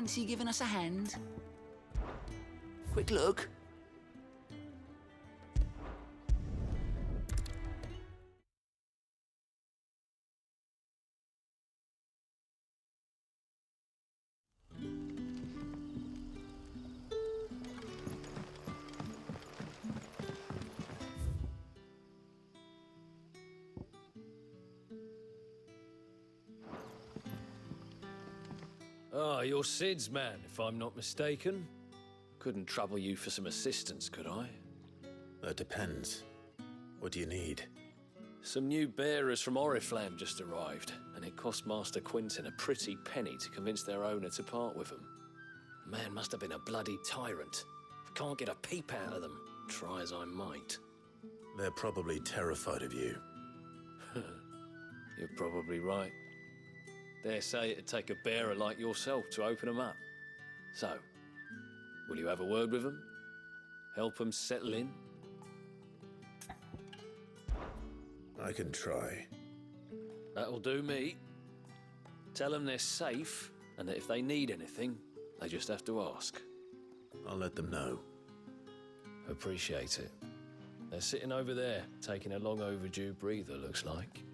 Fancy giving us a hand? Quick look. Ah, you're Sid's man, if I'm not mistaken. Couldn't trouble you for some assistance, could I? That depends. What do you need? Some new bearers from Oriflamme just arrived, and it cost Master Quinton a pretty penny to convince their owner to part with them. The man must have been a bloody tyrant. I can't get a peep out of them, try as I might. They're probably terrified of you. You're probably right. Dare say it'd take a bearer like yourself to open them up. So, will you have a word with them? Help them settle in? I can try. That'll do me. Tell them they're safe, and that if they need anything, they just have to ask. I'll let them know. Appreciate it. They're sitting over there, taking a long overdue breather, looks like.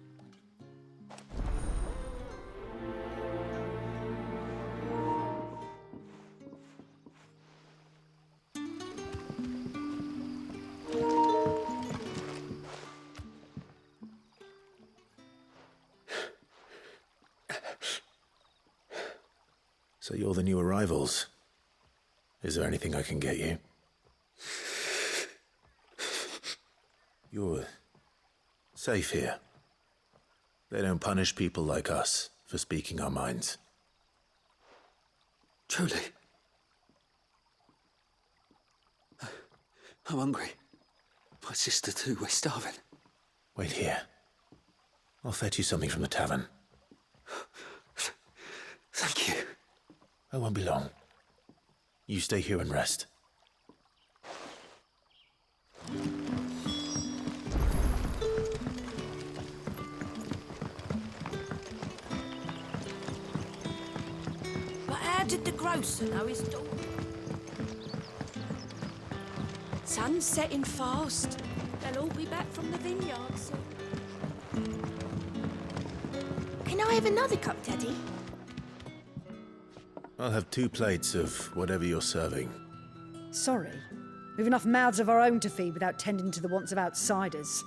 So you're the new arrivals. Is there anything I can get you? You're safe here. They don't punish people like us for speaking our minds. Truly. I'm hungry. My sister too, we're starving. Wait here. I'll fetch you something from the tavern. Thank you. I won't be long. You stay here and rest. But how did the grocer know his daughter? Sun's setting fast. They'll all be back from the vineyard soon. Can I have another cup, Daddy? I'll have 2 plates of whatever you're serving. Sorry. We've enough mouths of our own to feed without tending to the wants of outsiders.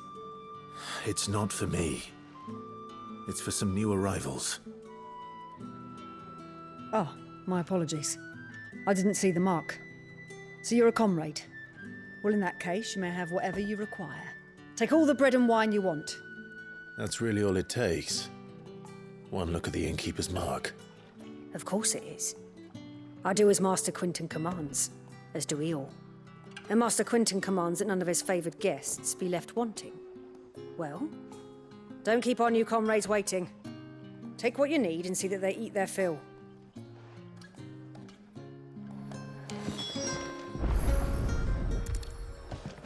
It's not for me. It's for some new arrivals. Oh, my apologies. I didn't see the mark. So you're a comrade. Well, in that case, you may have whatever you require. Take all the bread and wine you want. That's really all it takes. One look at the innkeeper's mark. Of course it is. I do as Master Quinton commands, as do we all. And Master Quinton commands that none of his favoured guests be left wanting. Well, don't keep our new comrades waiting. Take what you need and see that they eat their fill.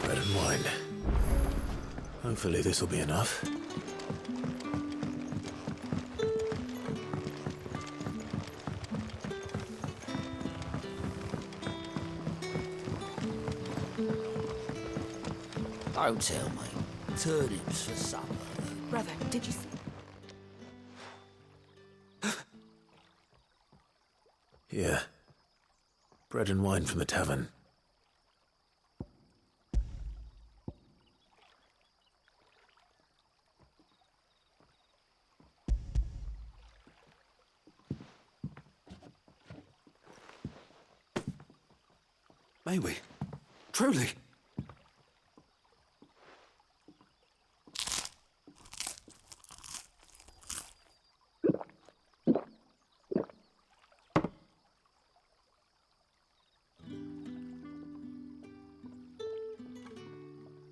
Bread and wine. Hopefully this will be enough. Don't tell me. Turnips for supper. Brother, did you see? Here. Bread and wine from the tavern. May we? Truly?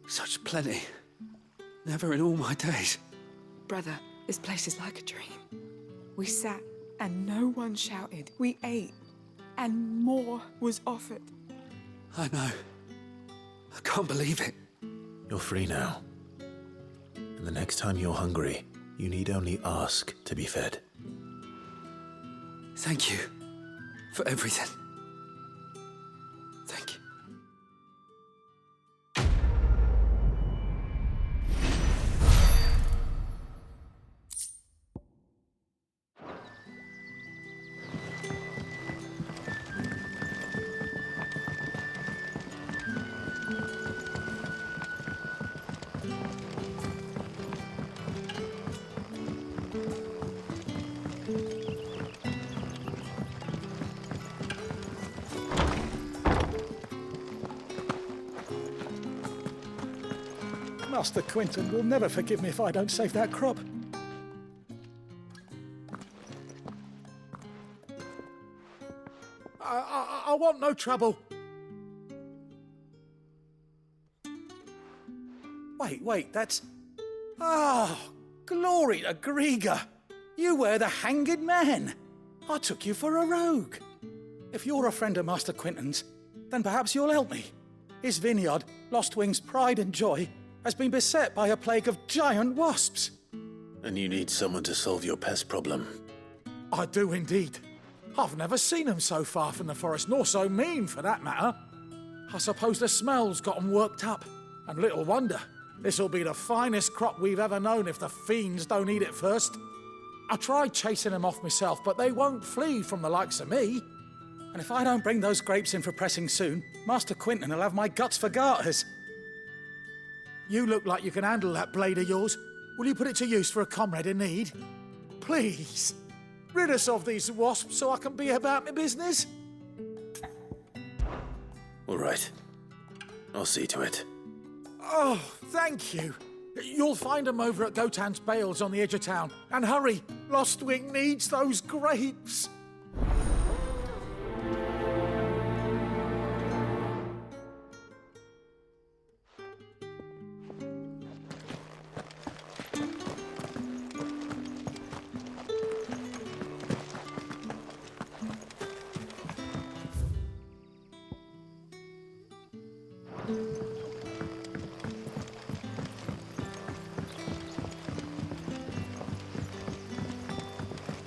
Such plenty. Never in all my days. Brother, this place is like a dream. We sat and no one shouted. We ate and more was offered. I know. I can't believe it. You're free now. And the next time you're hungry, you need only ask to be fed. Thank you. for everything. Thank you. Master Quinton will never forgive me if I don't save that crop. I want no trouble. Wait, that's... Oh, glory to Grieger. You were the hanged man. I took you for a rogue. If you're a friend of Master Quinton's, then perhaps you'll help me. His vineyard, Lostwing's pride and joy, has been beset by a plague of giant wasps. And you need someone to solve your pest problem. I do indeed. I've never seen them so far from the forest, nor so mean, for that matter. I suppose the smell's got 'em worked up. And little wonder. This'll be the finest crop we've ever known if the fiends don't eat it first. I tried chasing them off myself, but they won't flee from the likes of me. And if I don't bring those grapes in for pressing soon, Master Quinton will have my guts for garters. You look like you can handle that blade of yours. Will you put it to use for a comrade in need? Please, rid us of these wasps so I can be about my business. All right. I'll see to it. Oh, thank you. You'll find them over at Gotan's Bales on the edge of town. And hurry, Lostwing needs those grapes.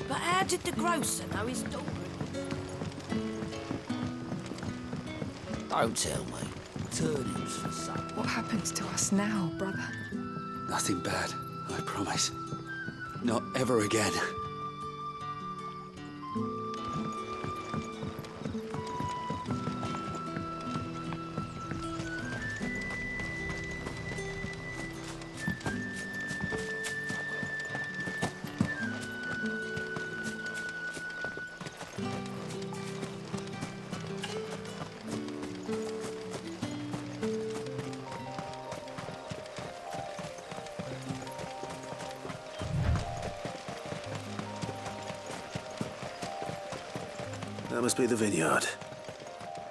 But how did the grocer know his daughter? Don't tell me. Turnips for supper. What happens to us now, brother? Nothing bad, I promise. Not ever again. That must be the vineyard.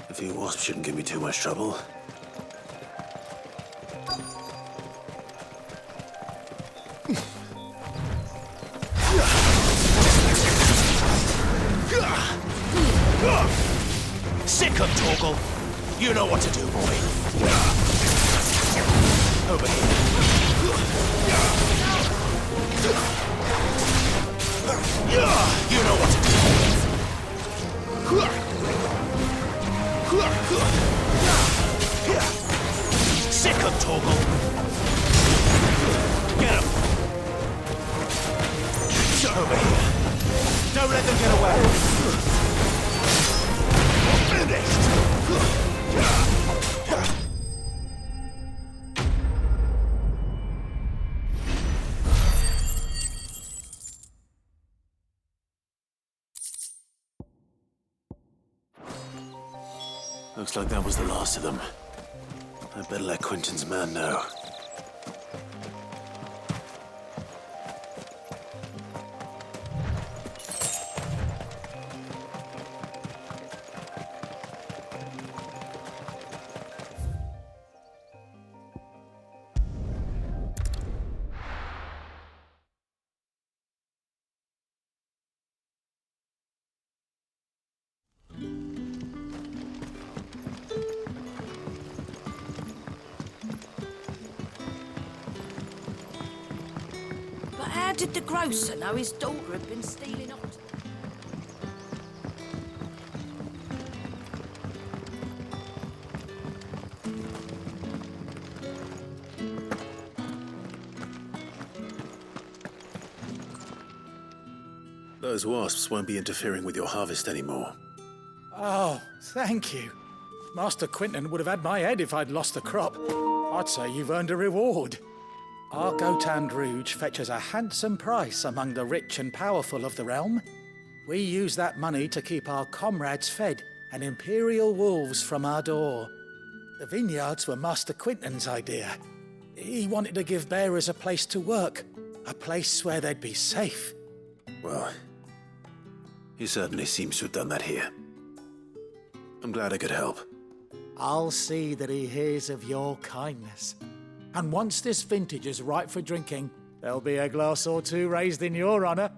A few wasps shouldn't give me too much trouble. Sick of Torgal. You know what to do, boy. Over here. You know what to do. Sick of Torgal. Get him. Over here. Don't let them get away. Finished. Looks like that was the last of them. I better let Quinton's man know. How did the grocer know his daughter had been stealing ox? Those wasps won't be interfering with your harvest anymore. Oh, thank you. Master Quinton would have had my head if I'd lost the crop. I'd say you've earned a reward. Our Gotand Rouge fetches a handsome price among the rich and powerful of the realm. We use that money to keep our comrades fed and imperial wolves from our door. The vineyards were Master Quinton's idea. He wanted to give bearers a place to work, a place where they'd be safe. Well, he certainly seems to have done that here. I'm glad I could help. I'll see that he hears of your kindness. And once this vintage is ripe for drinking, there'll be a glass or two raised in your honour.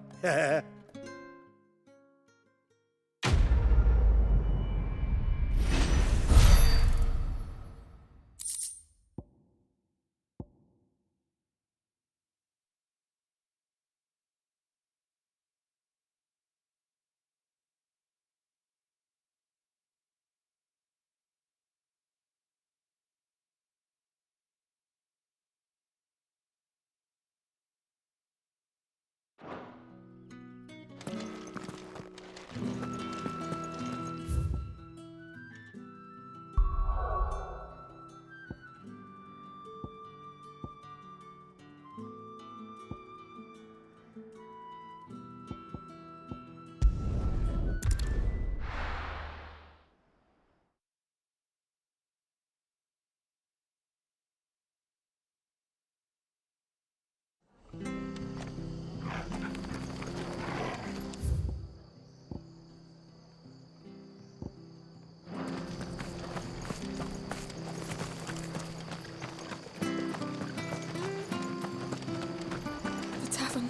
The tavern.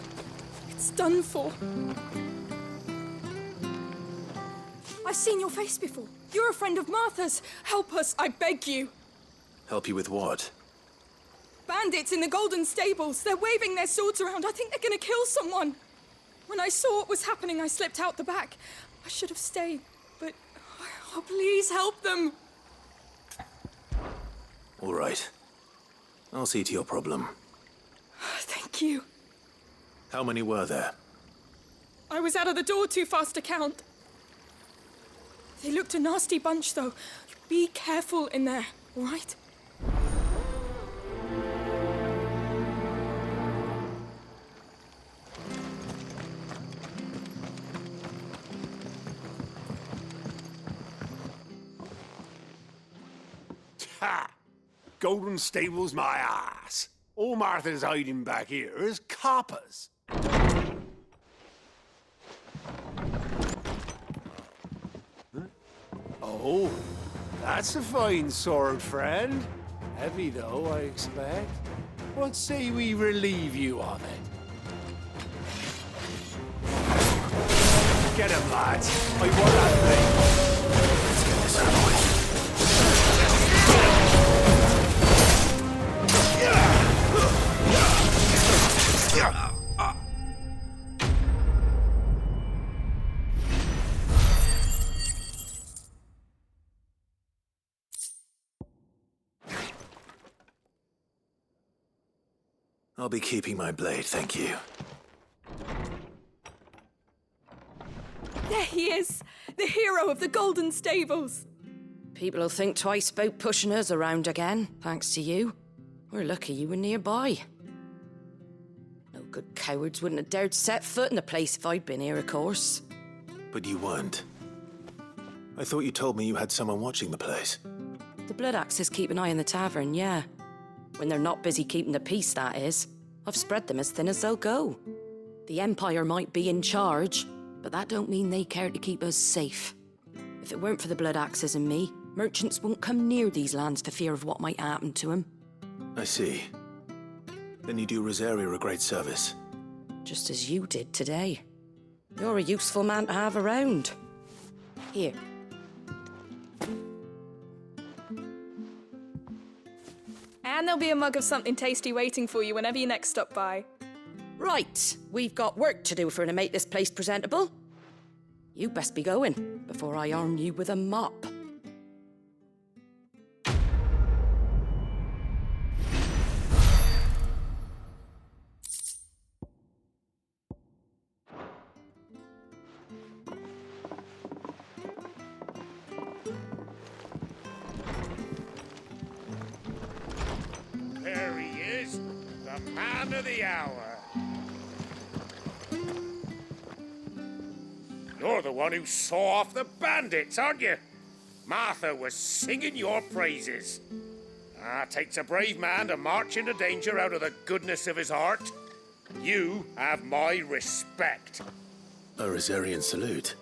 It's done for. I've seen your face before. You're a friend of Martha's. Help us, I beg you. Help you with what? Bandits in the Golden Stables. They're waving their swords around. I think they're gonna kill someone. When I saw what was happening, I slipped out the back. I should have stayed, but... Oh, please help them. All right. I'll see to your problem. Thank you. How many were there? I was out of the door too fast to count. They looked a nasty bunch, though. Be careful in there, all right? Ha! Golden Stables my ass. All Martha's hiding back here is coppers. Huh? Oh, that's a fine sword, friend. Heavy, though, I expect. What say we relieve you of it? Get him, lads. I want that thing. Let's get this out of the way. I'll be keeping my blade, thank you. There he is, the hero of the Golden Stables. People will think twice about pushing us around again, thanks to you. We're lucky you were nearby. No good cowards wouldn't have dared set foot in the place if I'd been here, of course. But you weren't. I thought you told me you had someone watching the place. The Blood Axes keep an eye on the tavern, yeah. When they're not busy keeping the peace, that is. I've spread them as thin as they'll go. The Empire might be in charge, but that don't mean they care to keep us safe. If it weren't for the Blood Axes and me, merchants won't come near these lands for fear of what might happen to them. I see. Then you do Rosaria a great service. Just as you did today. You're a useful man to have around. Here. And there'll be a mug of something tasty waiting for you whenever you next stop by. Right, we've got work to do if we're to make this place presentable. You best be going before I arm you with a mop. man of the hour. You're the one who saw off the bandits, aren't you? Martha was singing your praises. Takes a brave man to march into danger out of the goodness of his heart. You have my respect. A Rosarian salute.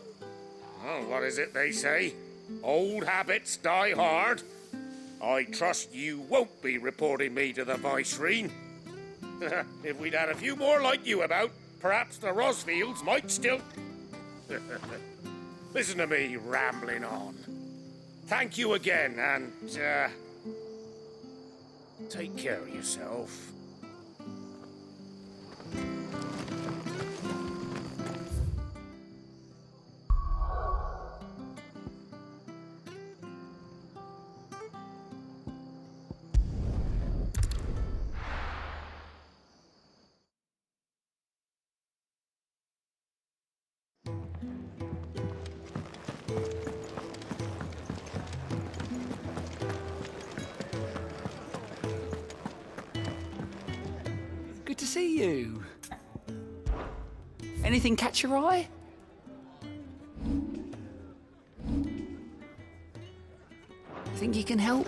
Oh, what is it they say? Old habits die hard. I trust you won't be reporting me to the Viceroy. If we'd had a few more like you about, perhaps the Rosfields might still... Listen to me rambling on. Thank you again, and, take care of yourself. Good to see you. Anything catch your eye? Think you can help?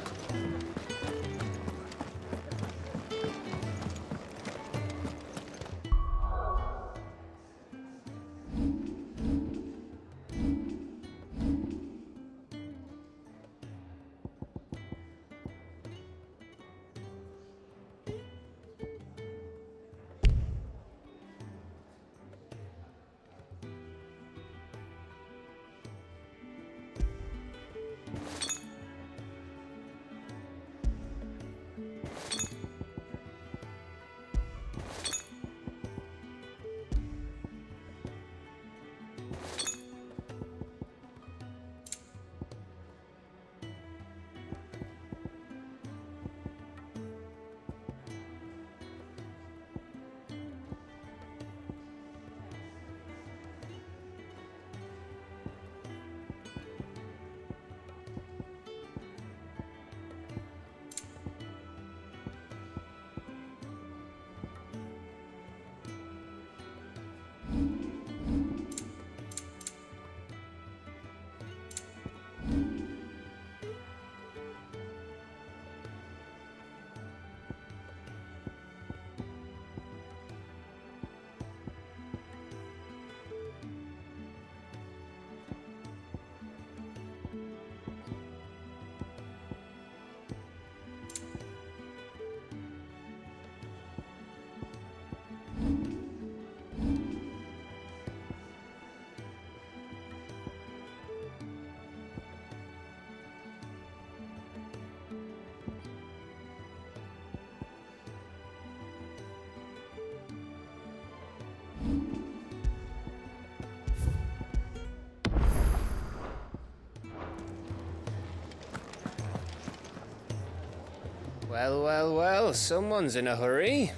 Well, well, well, someone's in a hurry.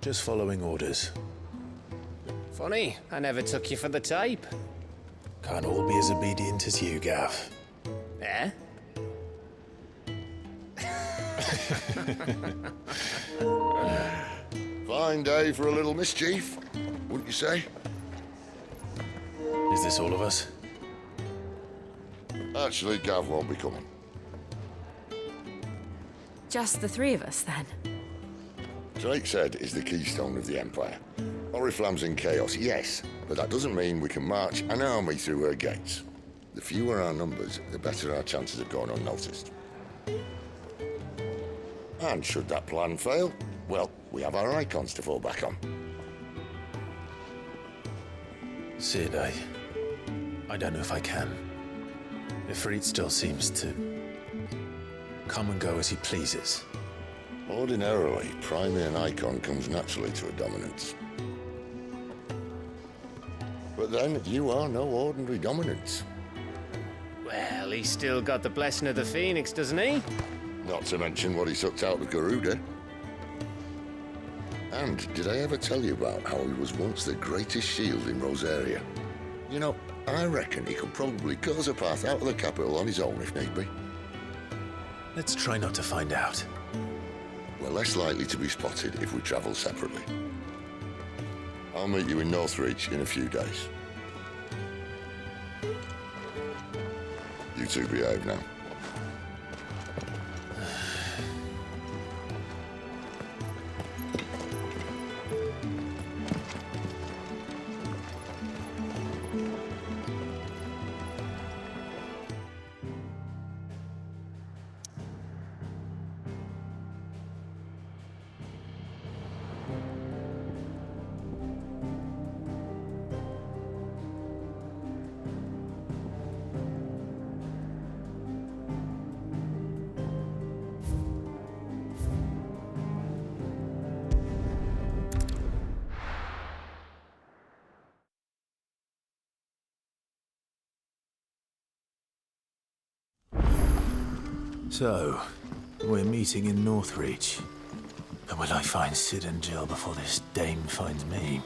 Just following orders. Funny, I never took you for the type. Can't all be as obedient as you, Gav. Eh? Fine day for a little mischief, wouldn't you say? Is this all of us? Actually, Gav won't be coming. Just the three of us, then? Drake said is the keystone of the Empire. Oriflamme's in chaos, yes, but that doesn't mean we can march an army through her gates. The fewer our numbers, the better our chances of going unnoticed. And should that plan fail, well, we have our icons to fall back on. Sid, I don't know if I can. Ifrit still seems to come and go as he pleases. Ordinarily, priming an icon comes naturally to a dominance. But then, you are no ordinary dominance. Well, he's still got the blessing of the Phoenix, doesn't he? Not to mention what he sucked out of Garuda. And did I ever tell you about how he was once the greatest shield in Rosaria? You know, I reckon he could probably cut us a path out of the capital on his own if need be. Let's try not to find out. we're less likely to be spotted if we travel separately. I'll meet you in Northreach in a few days. You two behave now. So, we're meeting in Northreach. But will I find Sid and Jill before this dame finds me?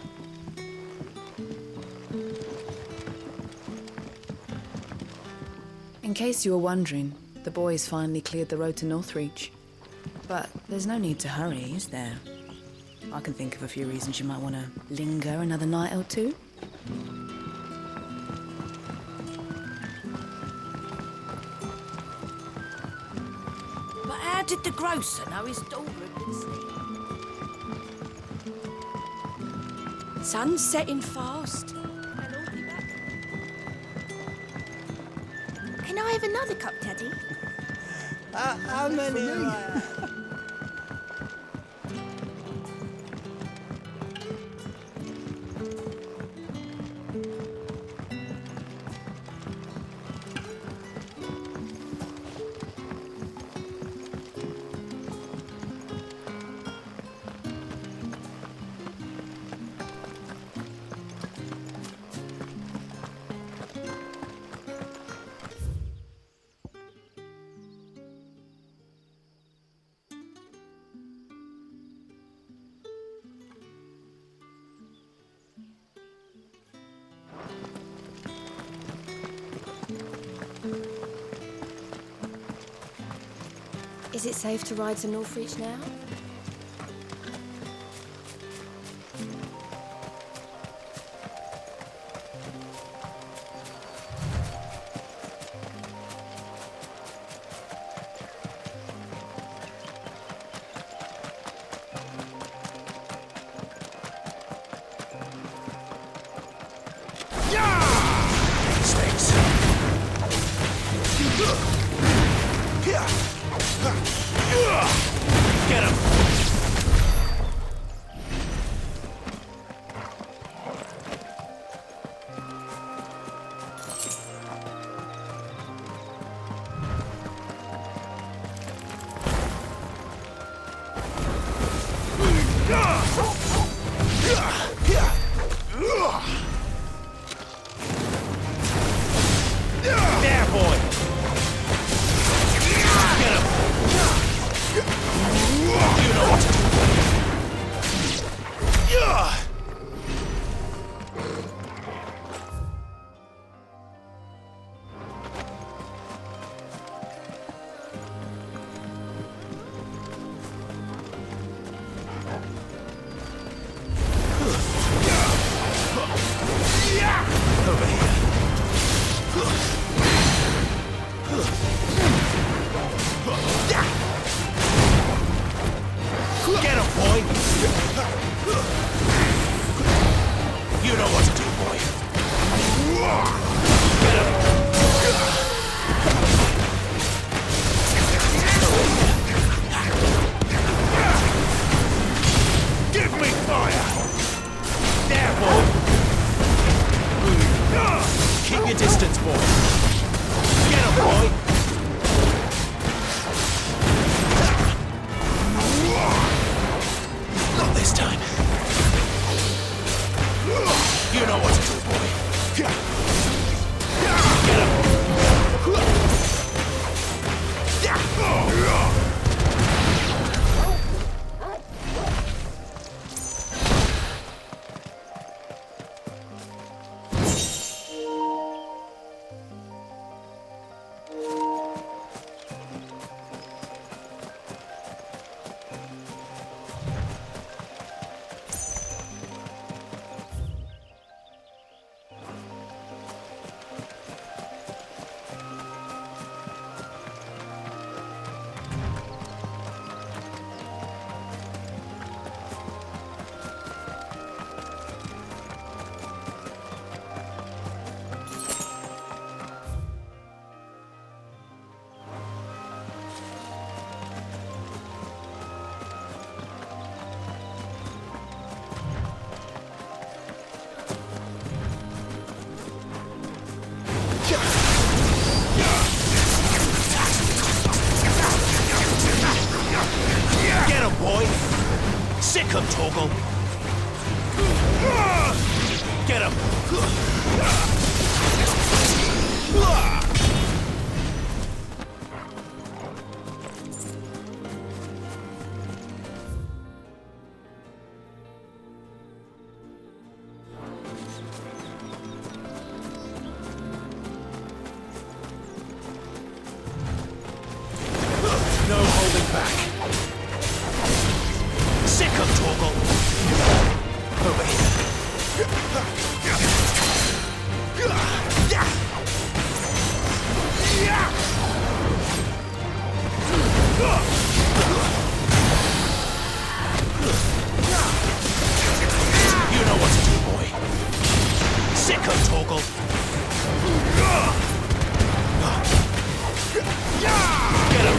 In case you were wondering, the boys finally cleared the road to Northreach. But there's no need to hurry, is there? I can think of a few reasons you might want to linger another night or two. But how did the grocer know his daughter had been seen? Sun's setting fast. They'll all be back. Can I have another cup, Daddy? How many? Is it safe to ride to Northreach now? Get him! There, boy! Get him! You know what to do. Over here. Get him, boy! You know what to do, boy. Get him! Give me fire! There, boy! Keep your distance, boy. Get him, boy! Not this time. Sick 'em, Torgal! Get him! No holding back. Sick 'em, Torgal! Over here. You know what to do, boy. Sick 'em, Torgal! Get him!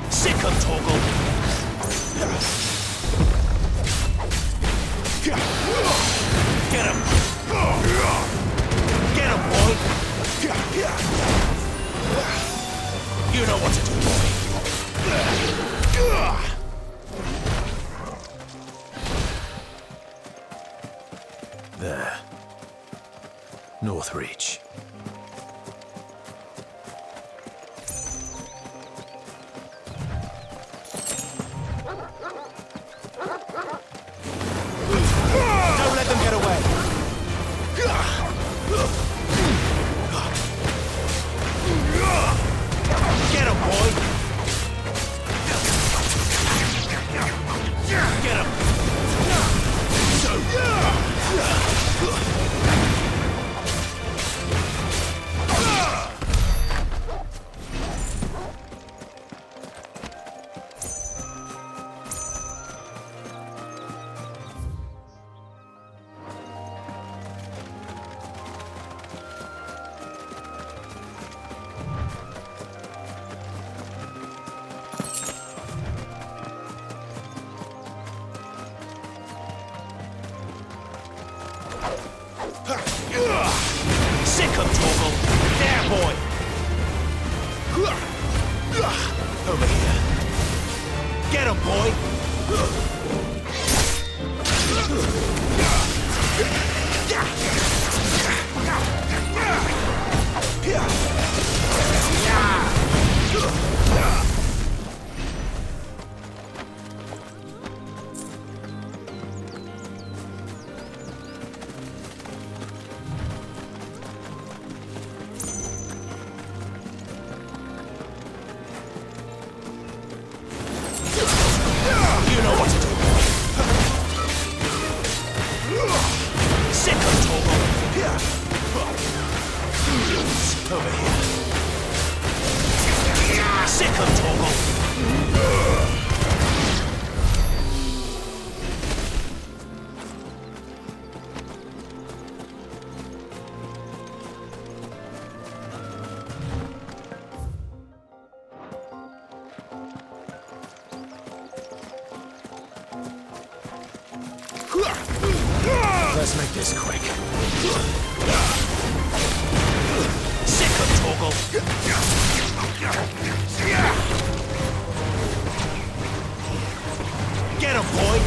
Sick 'em, Torgal! Get him! Get him, boy! You know what to do, boy. There. Northreach. Don't let them get away. Get him, boy. Get him. Sick 'em, Torgal! There, boy! Over here. Get him, boy! You know what to do. Sick 'em, Torgal! Over here. Sick 'em, Torgal! Let's make this quick. Sick 'em, Torgal! Get him, boy!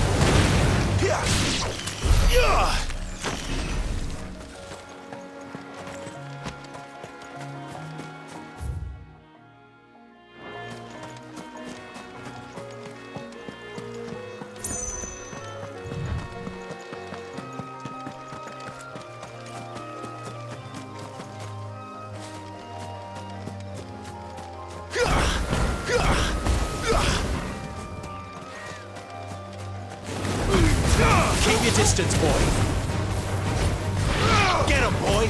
Keep your distance, boy. Get him, boy.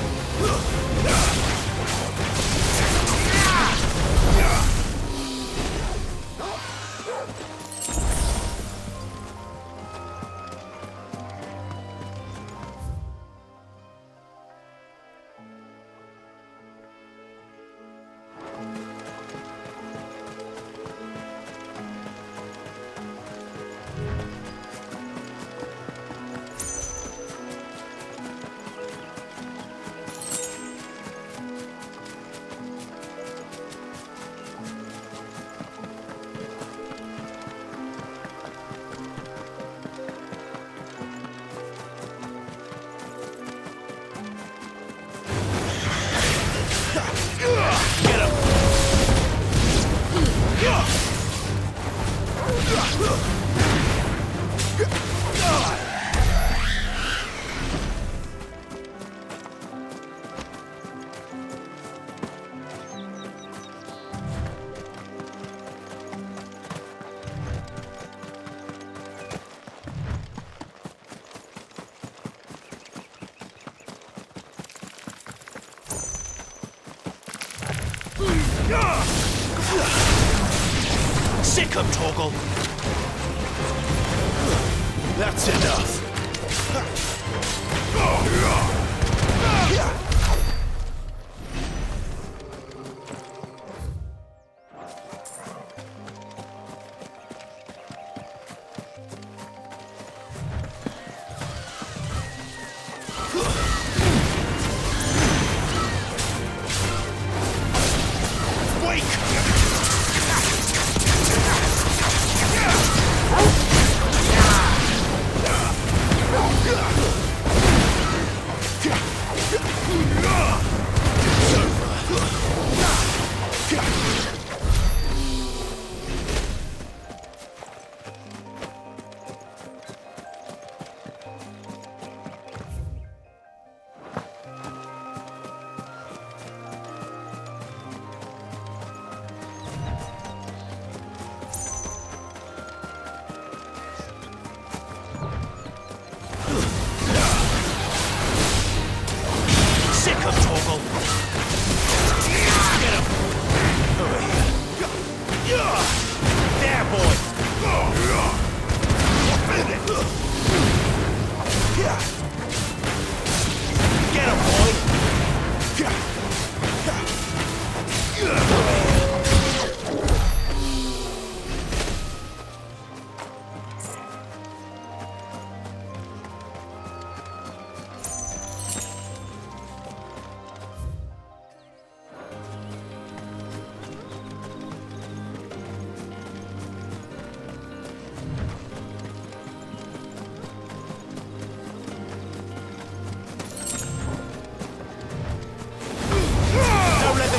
Sick 'em, Torgal! That's enough!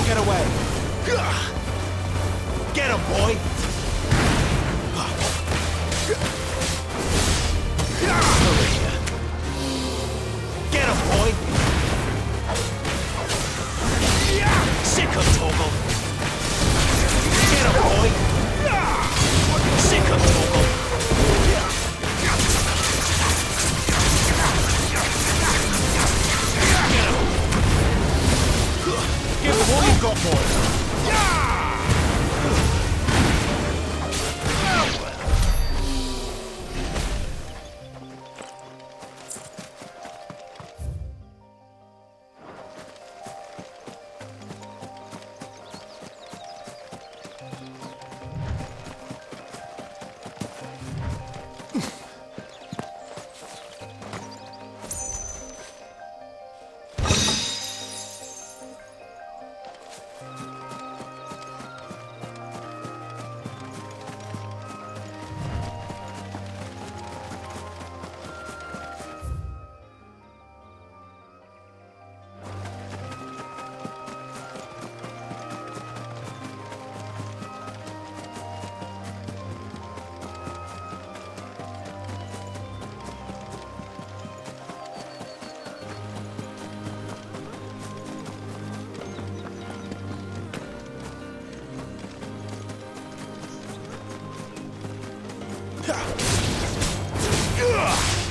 Get away! Get him, boy! Over here. Get him, boy! Sick him, Torgal! Get him, boy! Sick him, Torgal! Give him all you've got, boy!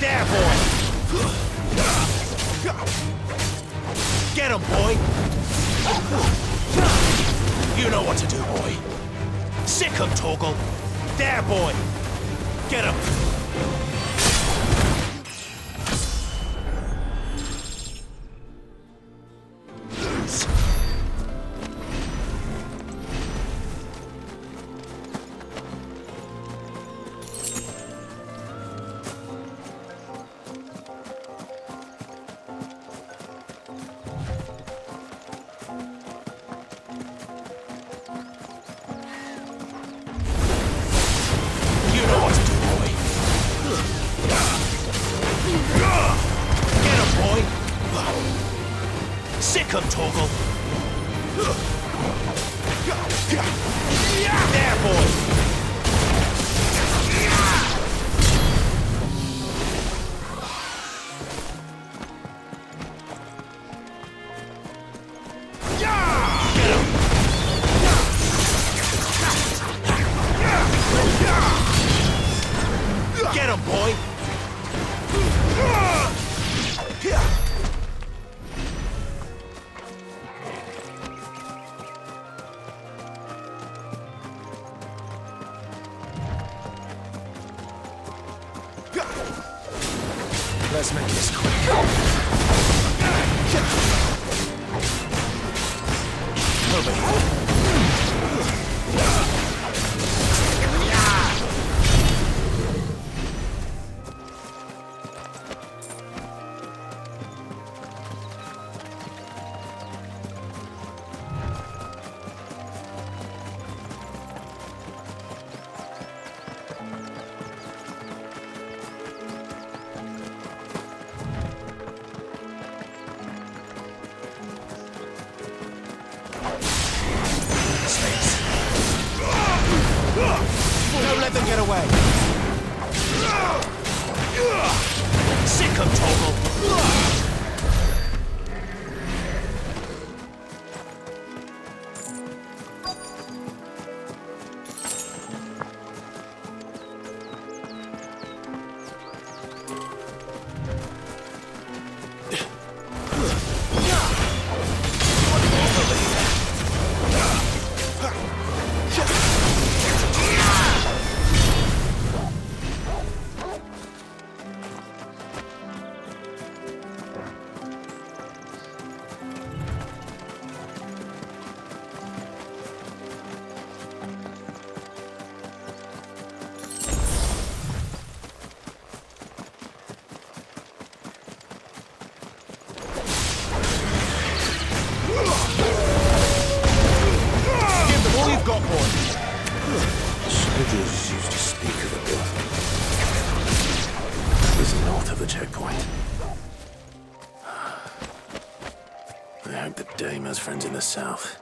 There, boy! Get him, boy! You know what to do, boy. Sick him, Torgal! There, boy! Get him! Sick him, Torgal! There, boy! Get him, boy! Let's make this quick. Don't let them get away! Sick of Toggle! Soldiers used to speak of a bluff. It was north of the checkpoint. I hope that Dame has friends in the south.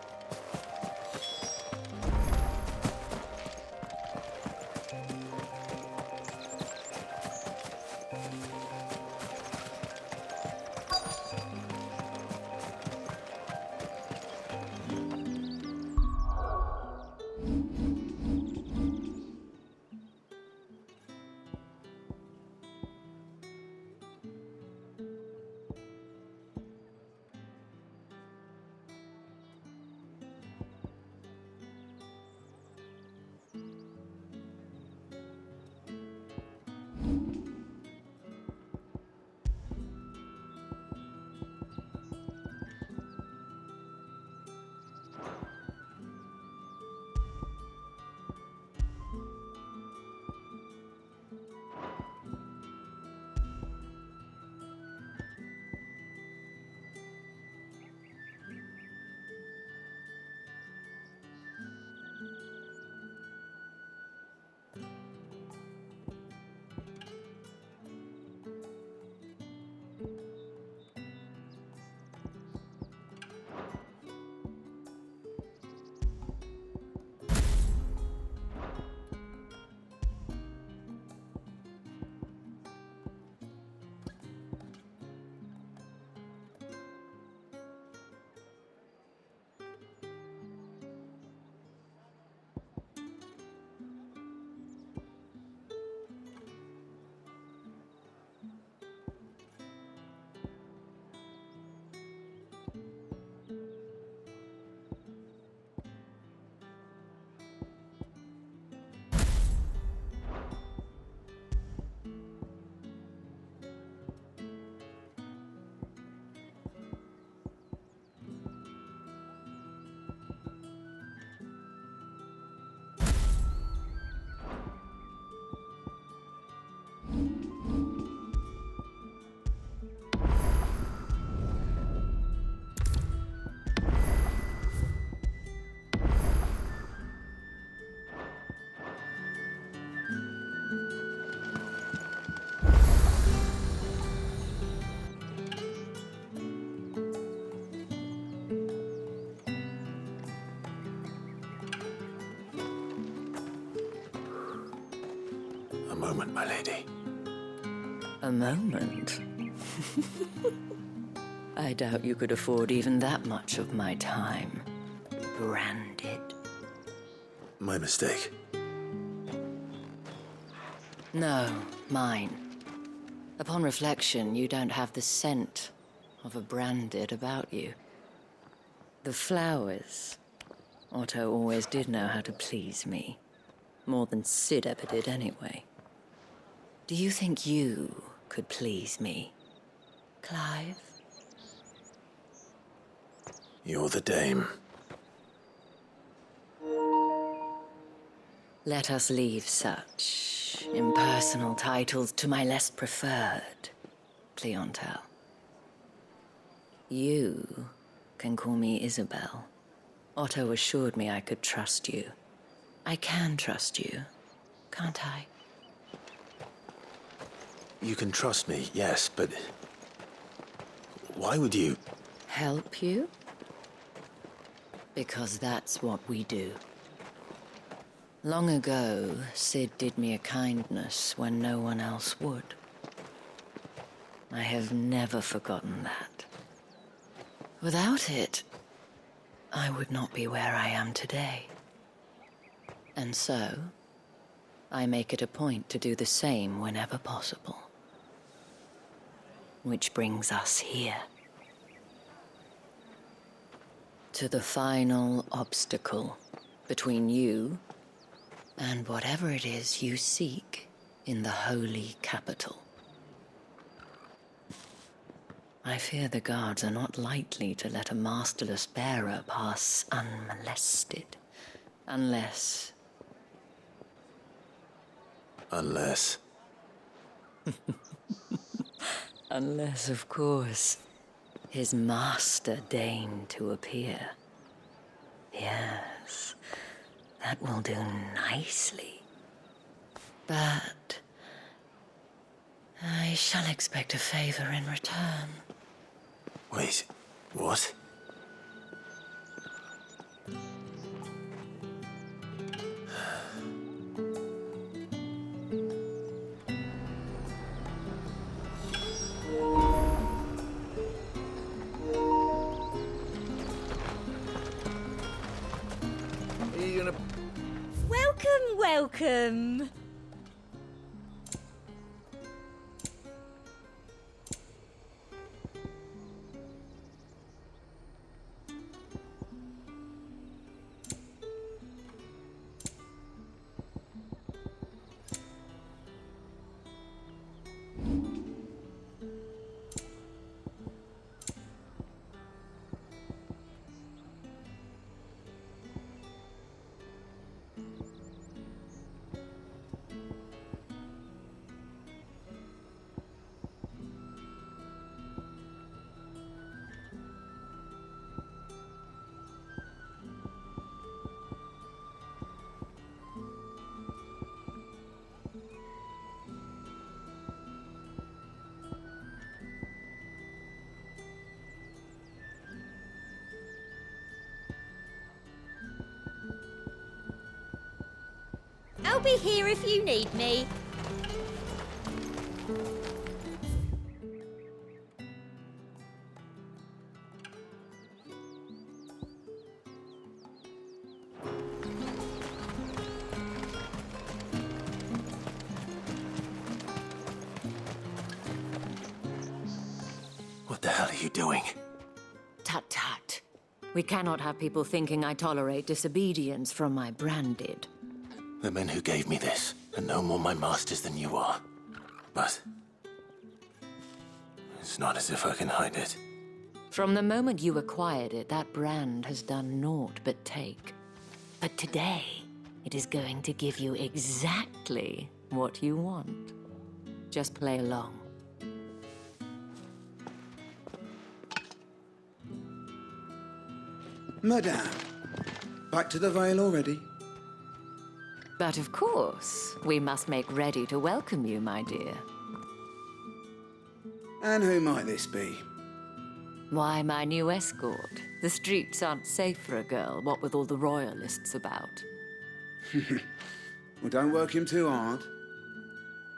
A moment, my lady. A moment? I doubt you could afford even that much of my time. Branded. My mistake. No, mine. Upon reflection, you don't have the scent of a branded about you. The flowers. Otto always did know how to please me. More than Sid ever did anyway. Do you think you could please me. Clive? You're the dame. Let us leave such impersonal titles to my less preferred clientele. You can call me Isabel. Otto assured me I could trust you. I can trust you, can't I? You can trust me, yes, but... why would you... Help you? Because that's what we do. Long ago, Sid did me a kindness when no one else would. I have never forgotten that. Without it, I would not be where I am today. And so, I make it a point to do the same whenever possible. Which brings us here. To the final obstacle between you and whatever it is you seek in the holy capital. I fear the guards are not likely to let a masterless bearer pass unmolested. Unless... Unless... Unless, of course, his master deigned to appear. Yes, that will do nicely. But I shall expect a favor in return. Wait, what? Welcome, welcome. I'll be here if you need me. What the hell are you doing? Tut tut. We cannot have people thinking I tolerate disobedience from my branded. The men who gave me this are no more my masters than you are. But... it's not as if I can hide it. From the moment you acquired it, that brand has done naught but take. But today, it is going to give you exactly what you want. Just play along. Madame, back to the Vale already? But of course, we must make ready to welcome you, my dear. And who might this be? Why, my new escort. The streets aren't safe for a girl, what with all the royalists about. Well, don't work him too hard.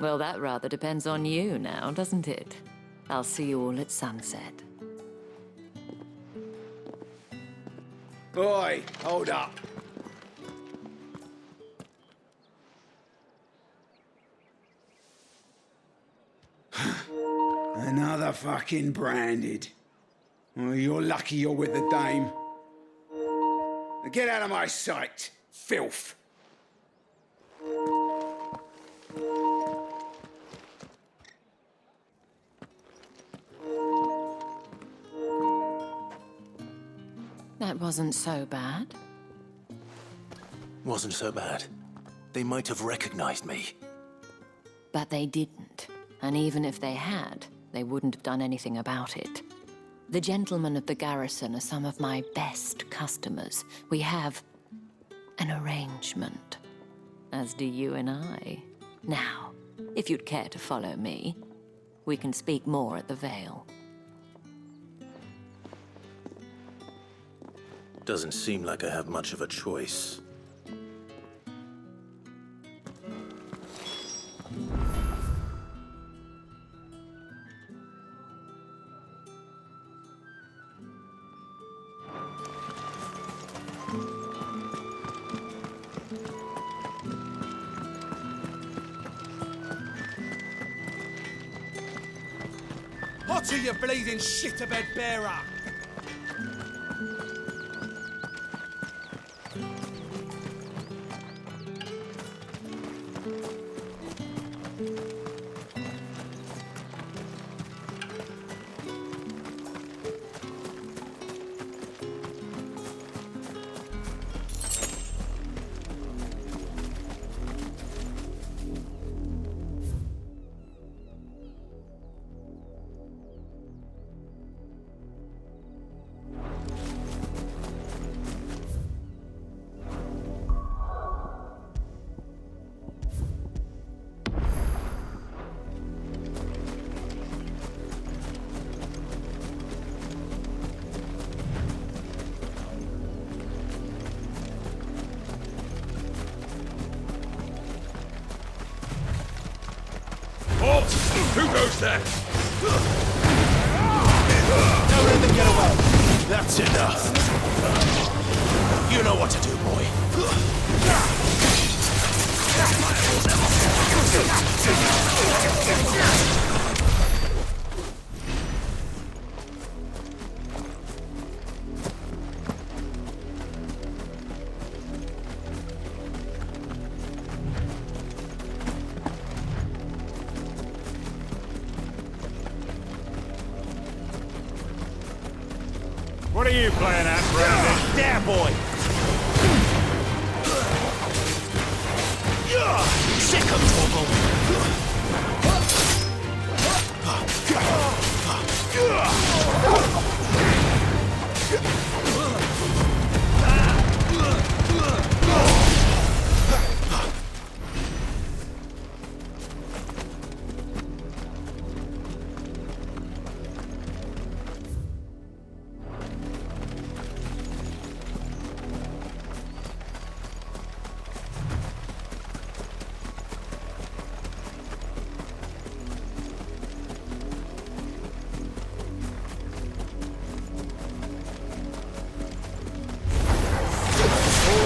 Well, that rather depends on you now, doesn't it? I'll see you all at sunset. Boy, hold up. Another fucking branded. Well, you're lucky you're with the dame. Now get out of my sight, filth. That wasn't so bad. Wasn't so bad. They might have recognized me. But they didn't. And even if they had, they wouldn't have done anything about it. The gentlemen of the garrison are some of my best customers. We have an arrangement, as do you and I. Now, if you'd care to follow me, we can speak more at the Vale. Doesn't seem like I have much of a choice. What are you bleeding shit-a-bed bearer? Who goes there? Don't let them get away. That's enough. You know what to do, boy. What are you playing at, Brandon? There, boy. Sick of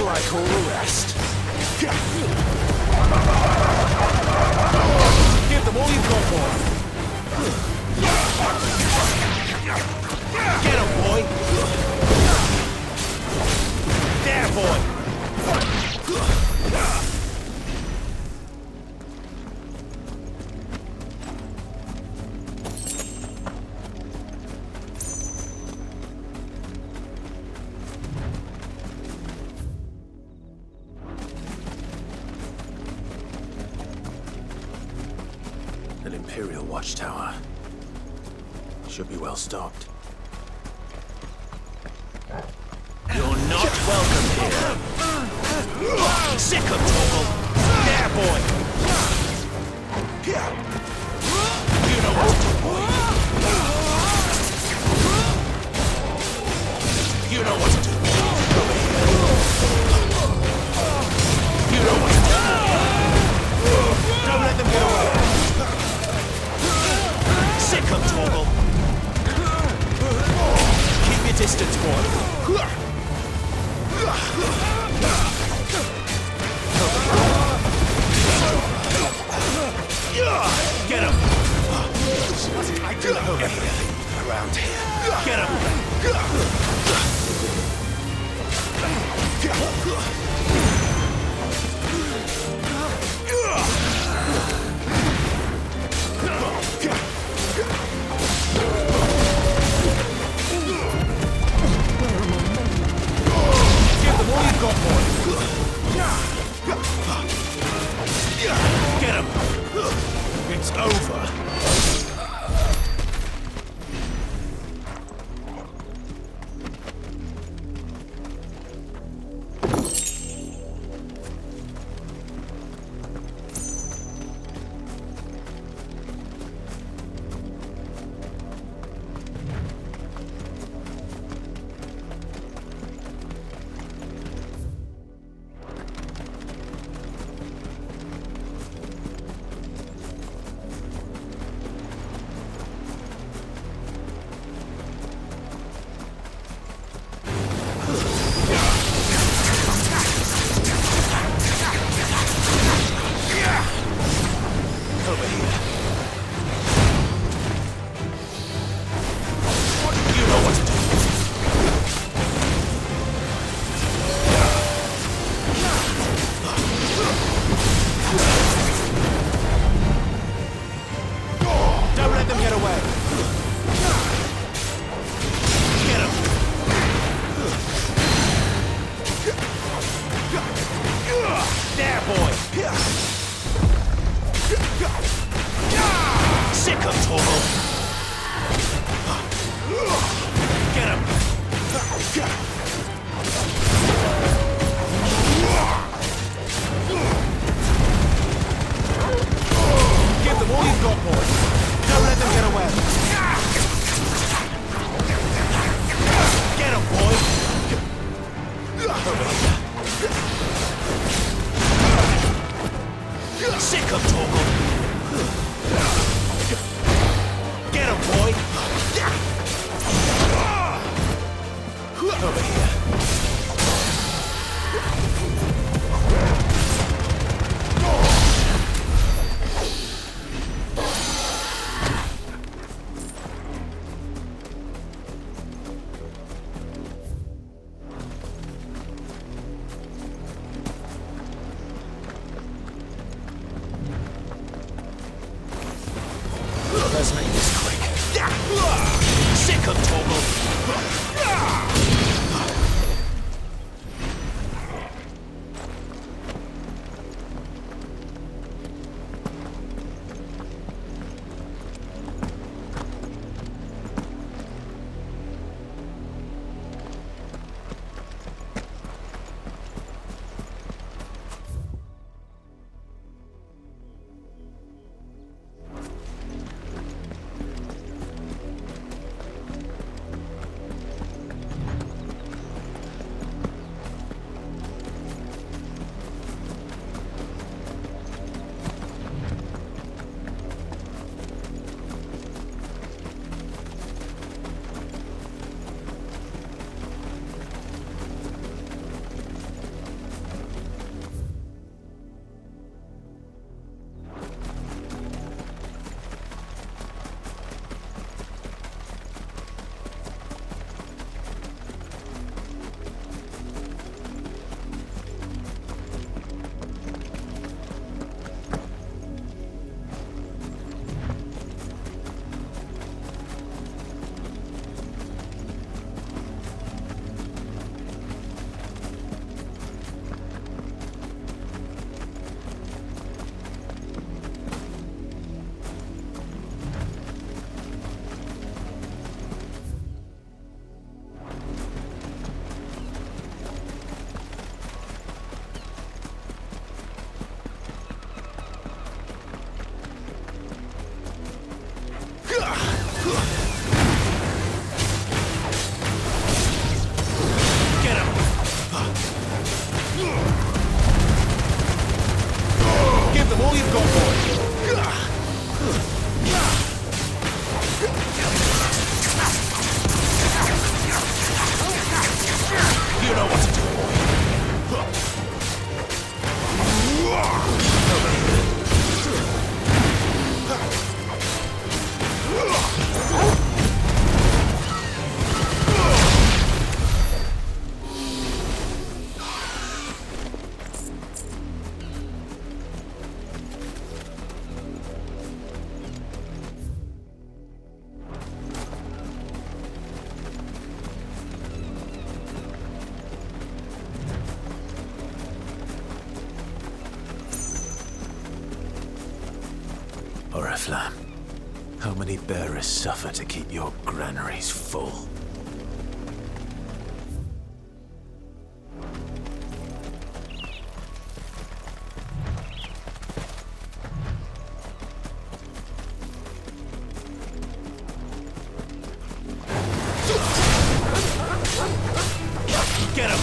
like all the rest. Give them all you've got, boy. Get him, boy. There, boy. An Imperial watchtower. Should be well stocked. You're not welcome here. Sick of trouble. There, boy. You know what to do, boy. You know what to do. Over here. You know what to do. Don't let them get away. Sick of trouble. Keep your distance, boy. Get him! I It's over. Oriflamme. How many bearers suffer to keep your granaries full? Get him!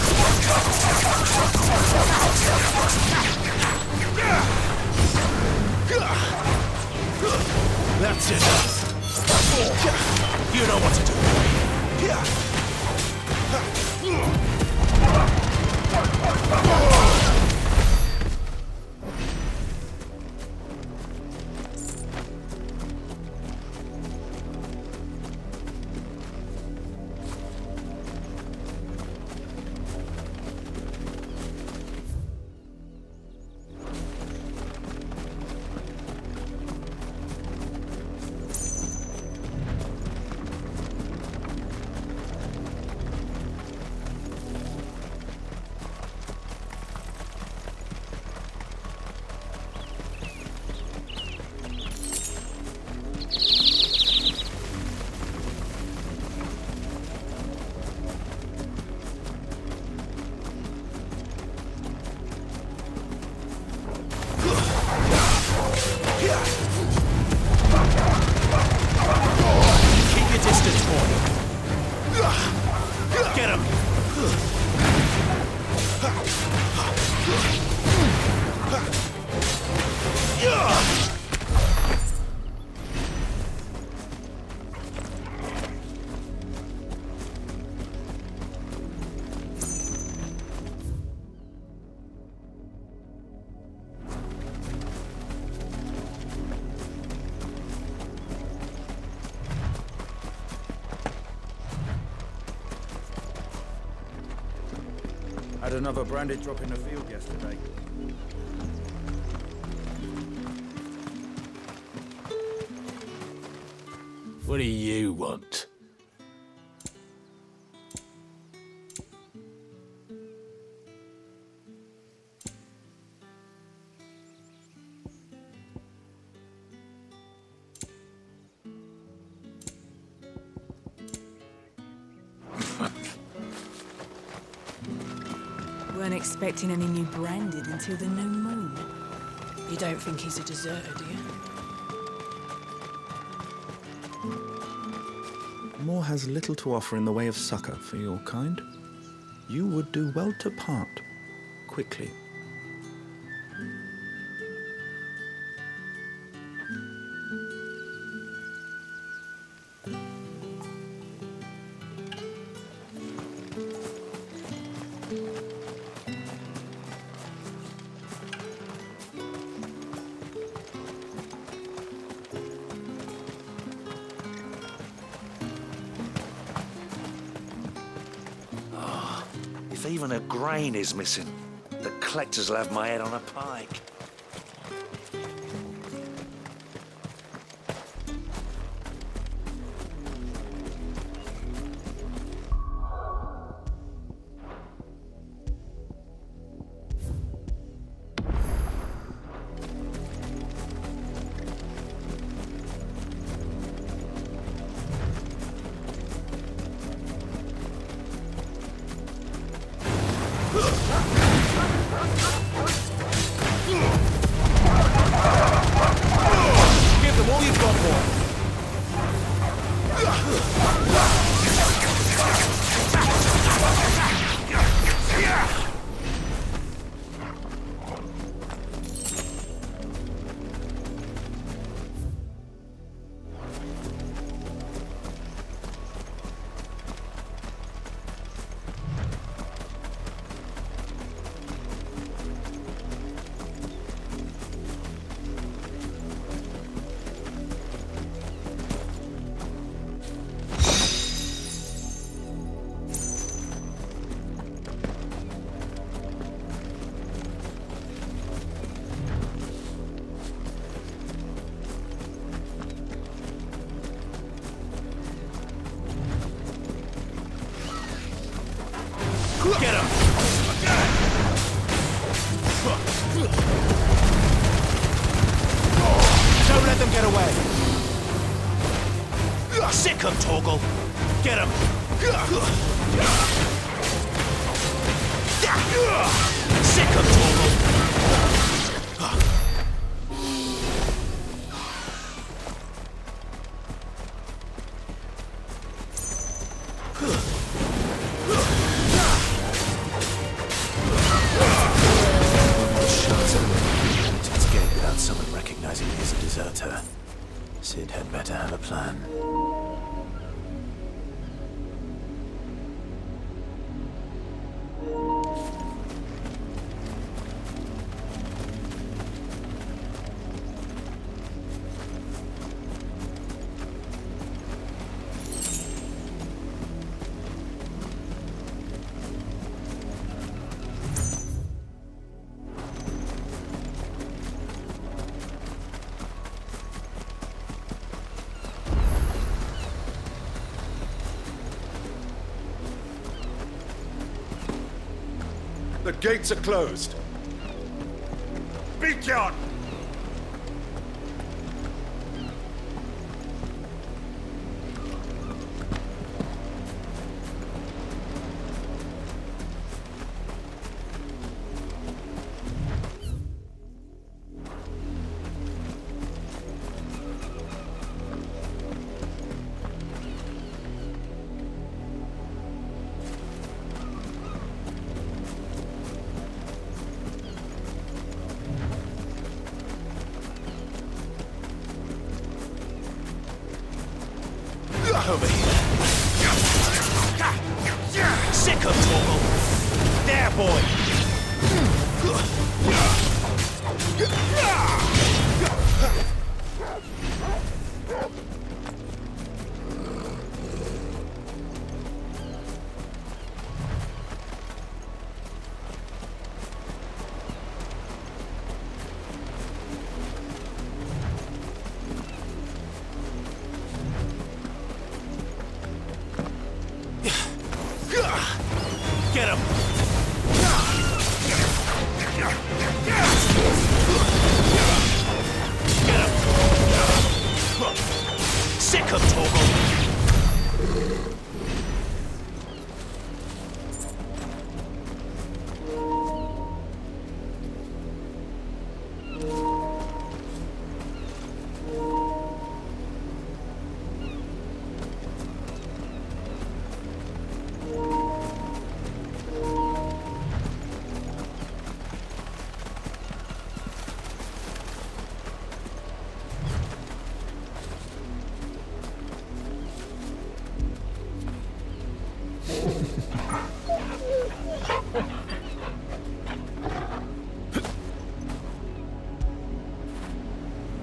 That's enough. You know what to do. Keep your distance, boy. Get him! Had another branded drop in the field yesterday. What do you want? Weren't expecting any new branded until the new moon. You don't think he's a deserter, do you? Moore has little to offer in the way of succor for your kind. You would do well to part quickly. If even a grain is missing, the collectors will have my head on a pike. Give them all you've got, boy. Get him! Don't let let them get away. Sick him, Torgal. Get him. Sick him, Torgal. Someone recognizing me as a deserter. Sid had better have a plan. The gates are closed. Be gone! Over here. Sick of Torgal. There, boy. Get him! Get him! Sick of Torgal!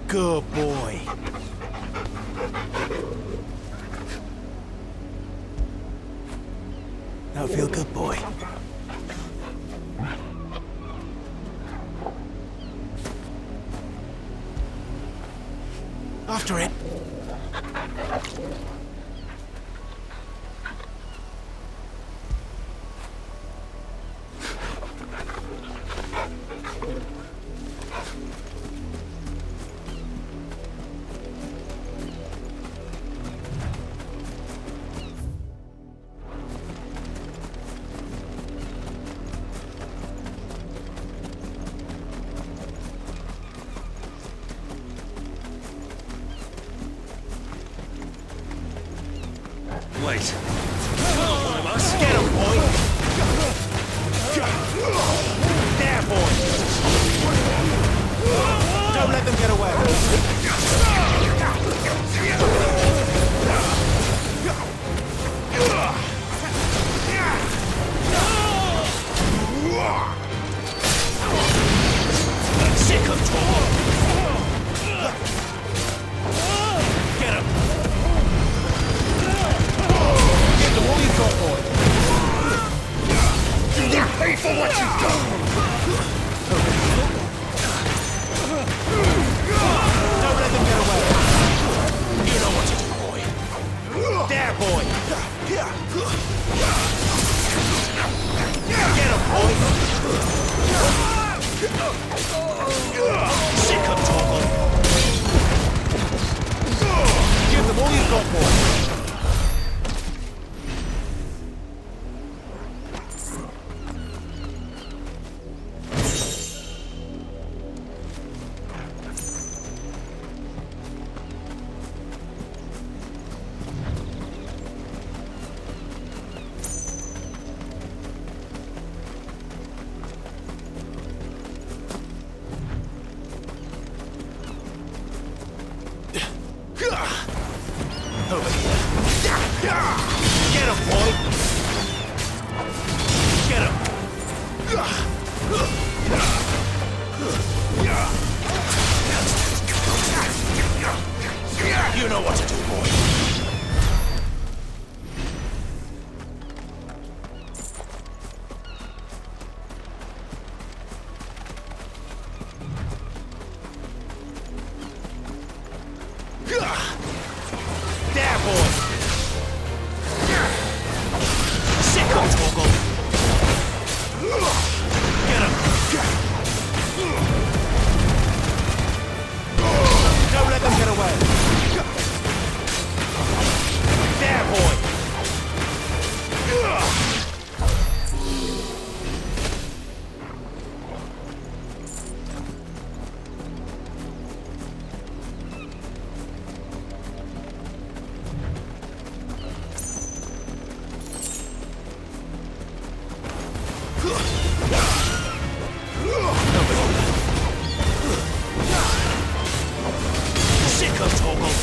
Good boy. Now feel good, boy. After it. Wait. One of us. Get him, boy. There, boy. Don't let them get away. Sick of Tor. Get him. Get the all you got, boy. You pay for what you've done! Don't let them get away. You know what to do, boy. There, boy. Get him, boy. Sick of Torgal. Sicko toggle!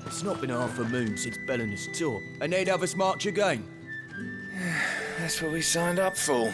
It's not been half a moon since Bellinger's tour, and they'd have us march again. That's what we signed up for.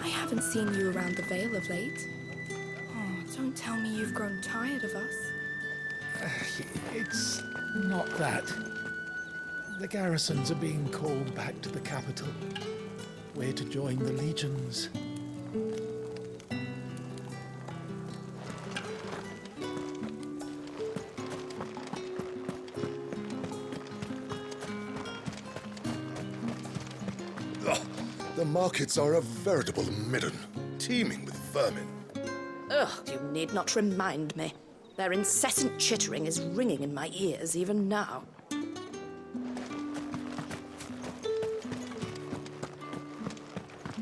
I haven't seen you around the Vale of late. Oh, don't tell me you've grown tired of us. It's not that. The garrisons are being called back to the capital. We're to join the legions. The markets are a veritable midden, teeming with vermin. Ugh, you need not remind me. Their incessant chittering is ringing in my ears even now.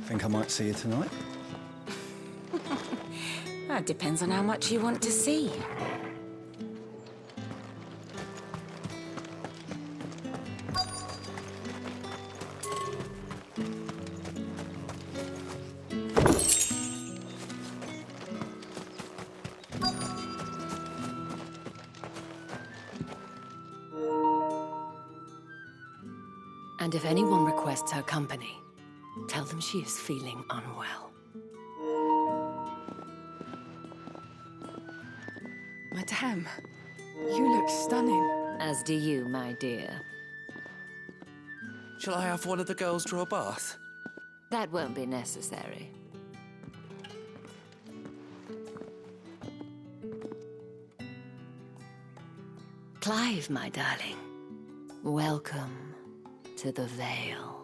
Think I might see you tonight? That depends on how much you want to see. And if anyone requests her company, tell them she is feeling unwell. Madame, you look stunning. As do you, my dear. Shall I have one of the girls draw a bath? That won't be necessary. Clive, my darling. Welcome to the Vale.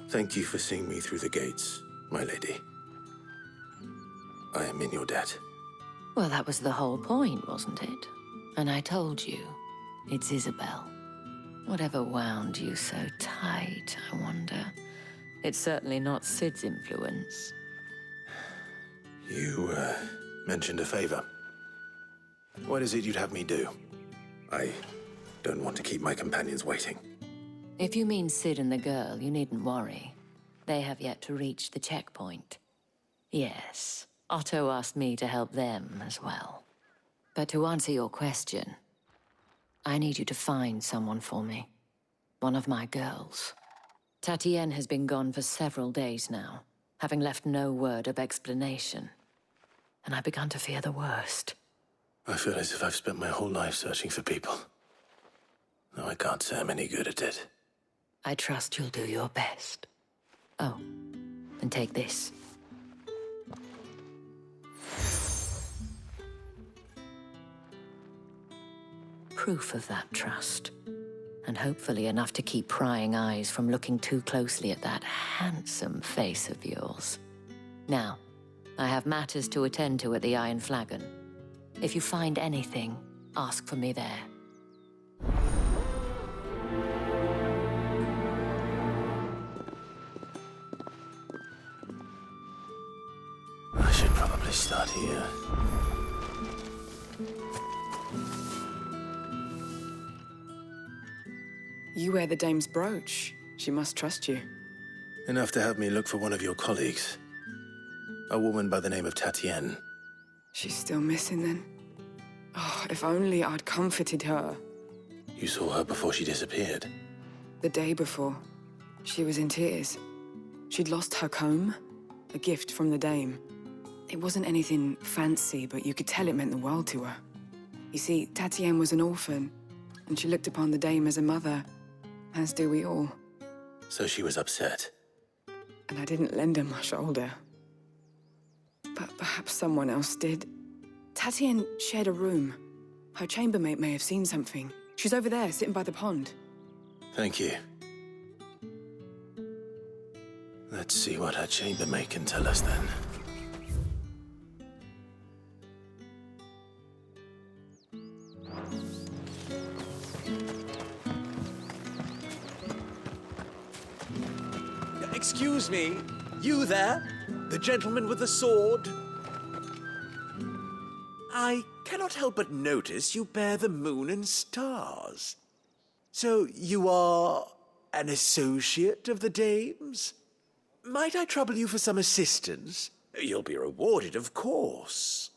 Thank you for seeing me through the gates, my lady. I am in your debt. Well, that was the whole point, wasn't it? And I told you, it's Isabel. Whatever wound you so tight, I wonder. It's certainly not Sid's influence. You, mentioned a favor. What is it you'd have me do? I don't want to keep my companions waiting. If you mean Sid and the girl, you needn't worry. They have yet to reach the checkpoint. Yes, Otto asked me to help them as well. But to answer your question, I need you to find someone for me. One of my girls. Tatienne has been gone for several days now, having left no word of explanation. And I've begun to fear the worst. I feel as if I've spent my whole life searching for people. No, I can't say I'm any good at it. I trust you'll do your best. Oh, and take this. Proof of that trust. And hopefully enough to keep prying eyes from looking too closely at that handsome face of yours. Now, I have matters to attend to at the Iron Flagon. If you find anything, ask for me there. I should probably start here. You wear the dame's brooch. She must trust you. Enough to have me look for one of your colleagues. A woman by the name of Tatienne. She's still missing then? Oh, if only I'd comforted her. You saw her before she disappeared. The day before, she was in tears. She'd lost her comb, a gift from the dame. It wasn't anything fancy, but you could tell it meant the world to her. You see, Tatienne was an orphan, and she looked upon the dame as a mother, as do we all. So she was upset. And I didn't lend her my shoulder. But perhaps someone else did. Tatienne shared a room. Her chambermaid may have seen something. She's over there, sitting by the pond. Thank you. Let's see what her chambermaid can tell us then. Excuse me, you there? The gentleman with the sword? I cannot help but notice you bear the moon and stars. So you are an associate of the dame's? Might I trouble you for some assistance? You'll be rewarded, of course.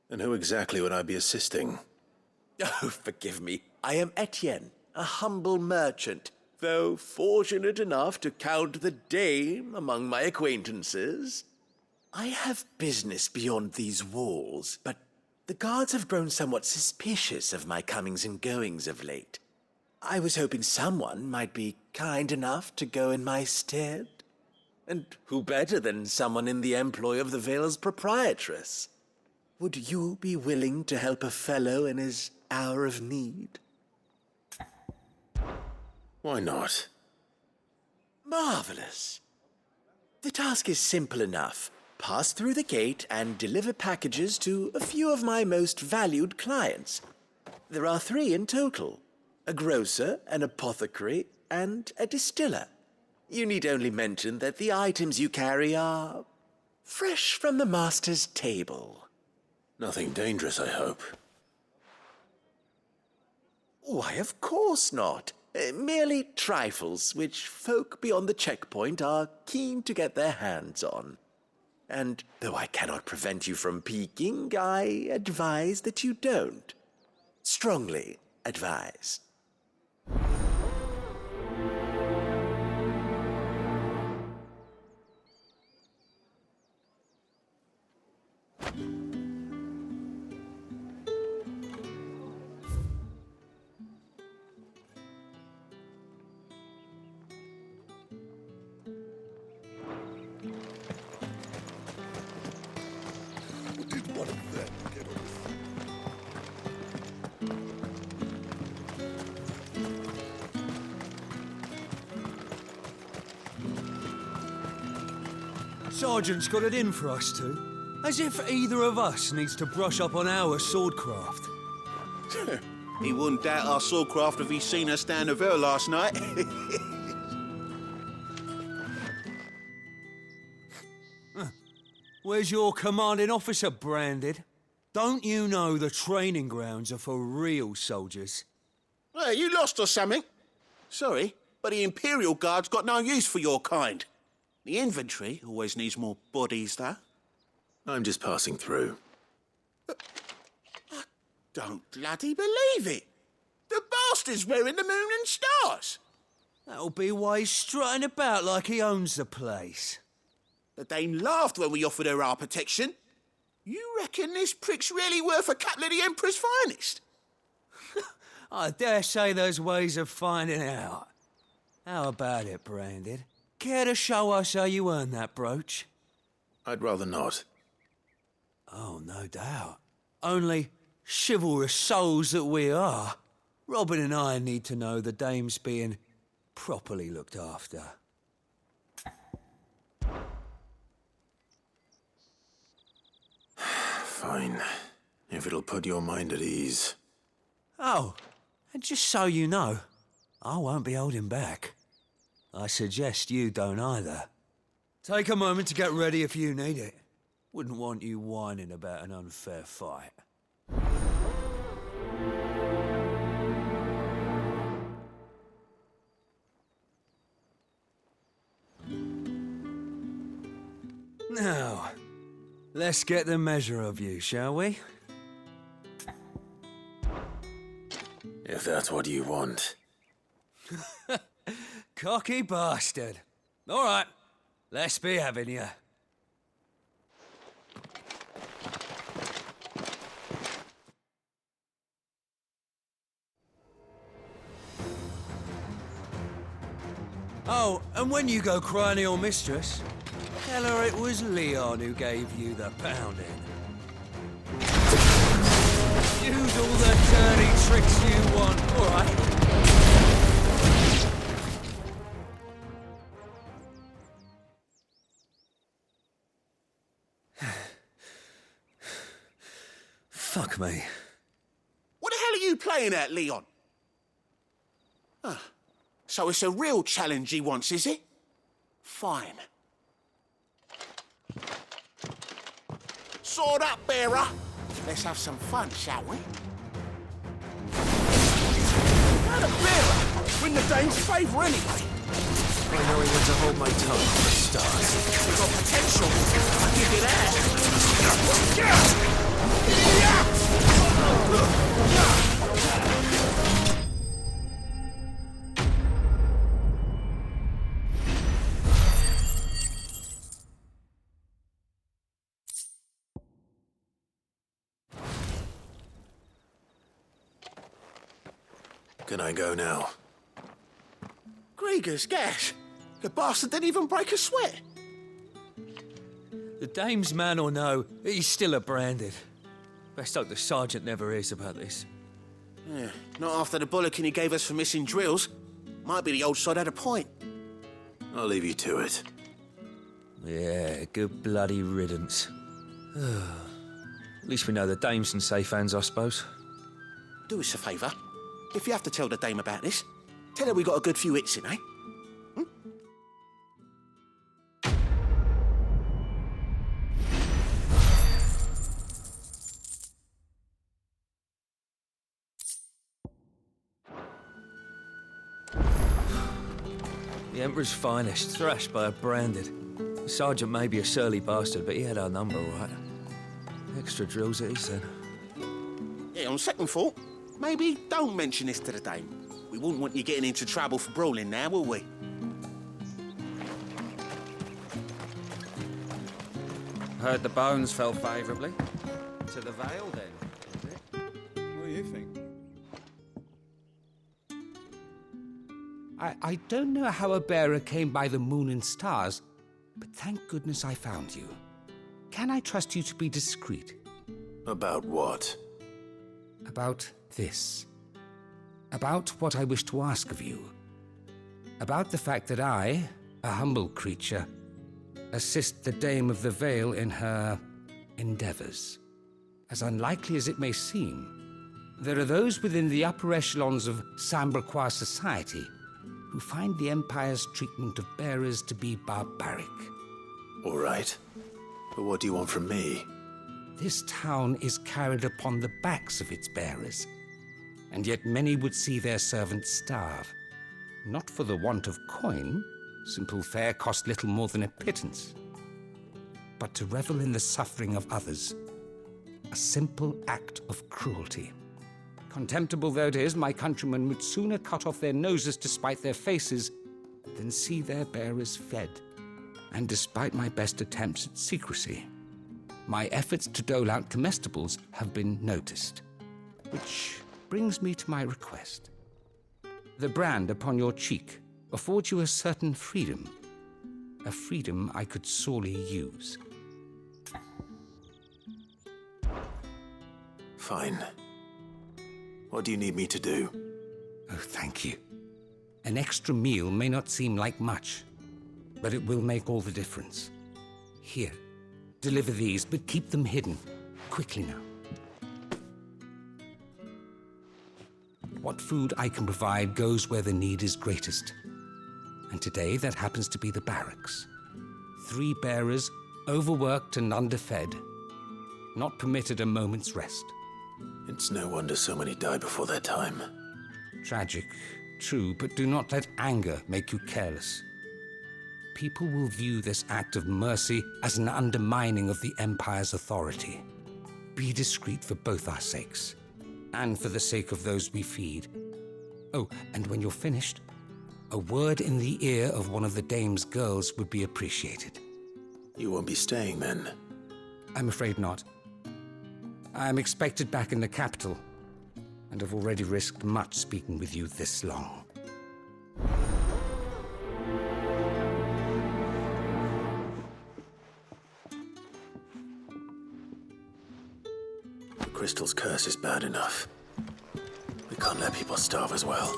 And who exactly would I be assisting? Oh, forgive me. I am Etienne, a humble merchant, though fortunate enough to count the dame among my acquaintances. I have business beyond these walls, but the guards have grown somewhat suspicious of my comings and goings of late. I was hoping someone might be kind enough to go in my stead. And who better than someone in the employ of the Vale's proprietress? Would you be willing to help a fellow in his hour of need? Why not? Marvelous. The task is simple enough. pass through the gate and deliver packages to a few of my most valued clients. There are 3 in total: a grocer, an apothecary, and a distiller. You need only mention that the items you carry are fresh from the master's table. Nothing dangerous, I hope. Why, of course not. Merely trifles which folk beyond the checkpoint are keen to get their hands on. And though I cannot prevent you from peeking, I advise that you don't. Strongly advise. Did one of them get off? Sergeant's got it in for us two. As if either of us needs to brush up on our swordcraft. He wouldn't doubt our swordcraft if he'd seen us stand the veil last night. Where's your commanding officer branded? Don't you know the training grounds are for real soldiers? Hey, you lost or something? Sorry, but the Imperial Guard's got no use for your kind. The infantry always needs more bodies, though. I'm just passing through. I don't bloody believe it. The bastard's wearing the moon and stars. That'll be why he's strutting about like he owns the place. The Dame laughed when we offered her our protection. You reckon this prick's really worth a couple of the Emperor's finest? I dare say there's ways of finding out. How about it, Branded? Care to show us how you earned that brooch? I'd rather not. Oh, no doubt. Only chivalrous souls that we are, Robin and I need to know the Dame's being properly looked after. Fine. If it'll put your mind at ease. Oh, and just so you know, I won't be holding back. I suggest you don't either. Take a moment to get ready if you need it. Wouldn't want you whining about an unfair fight. Now, let's get the measure of you, shall we? If that's what you want. Cocky bastard. All right, let's be having you. Oh, and when you go crying to your mistress, tell her it was Leon who gave you the pounding. Use all the dirty tricks you want, all right? Fuck me. What the hell are you playing at, Leon? So it's a real challenge he wants, is it? Fine. Sword up, bearer. Let's have some fun, shall we? Not a bearer. Win the Dane's favour anyway. I know when to hold my tongue on the stars. We've got potential. I'll give you that. Can I go now? Grieger's gas. The bastard didn't even break a sweat. The Dame's man or no, he's still a branded. Best hope the sergeant never hears about this. Yeah, not after the bollocking he gave us for missing drills. Might be the old sod had a point. I'll leave you to it. Yeah, good bloody riddance. At least we know the dame's in safe hands, I suppose. Do us a favour. If you have to tell the dame about this, tell her we got a good few hits in, eh? The Emperor's finest, thrashed by a branded. The sergeant may be a surly bastard, but he had our number, all right. Extra drills at his then. Yeah, on second thought, maybe don't mention this to the dame. We wouldn't want you getting into trouble for brawling now, will we? Heard the bones fell favourably. To the Vale, then, is it? What do you think? I don't know how a bearer came by the moon and stars, but thank goodness I found you. Can I trust you to be discreet? About what? About this. About what I wish to ask of you. About the fact that I, a humble creature, assist the Dame of the Vale in her endeavors. As unlikely as it may seem, there are those within the upper echelons of Samberquois society who find the Empire's treatment of bearers to be barbaric. All right. But what do you want from me? This town is carried upon the backs of its bearers, and yet many would see their servants starve. Not for the want of coin, simple fare cost little more than a pittance, but to revel in the suffering of others, a simple act of cruelty. Contemptible though it is, my countrymen would sooner cut off their noses to spite their faces than see their bearers fed. And despite my best attempts at secrecy, my efforts to dole out comestibles have been noticed. Which brings me to my request. The brand upon your cheek affords you a certain freedom, a freedom I could sorely use. Fine. What do you need me to do? Oh, thank you. An extra meal may not seem like much, but it will make all the difference. Here, deliver these, but keep them hidden. Quickly now. What food I can provide goes where the need is greatest. And today, that happens to be the barracks. 3 bearers, overworked and underfed, not permitted a moment's rest. It's no wonder so many die before their time. Tragic, true, but do not let anger make you careless. People will view this act of mercy as an undermining of the Empire's authority. Be discreet for both our sakes, and for the sake of those we feed. Oh, and when you're finished, a word in the ear of one of the Dame's girls would be appreciated. You won't be staying then? I'm afraid not. I'm expected back in the capital, and have already risked much speaking with you this long. The Crystal's curse is bad enough. We can't let people starve as well.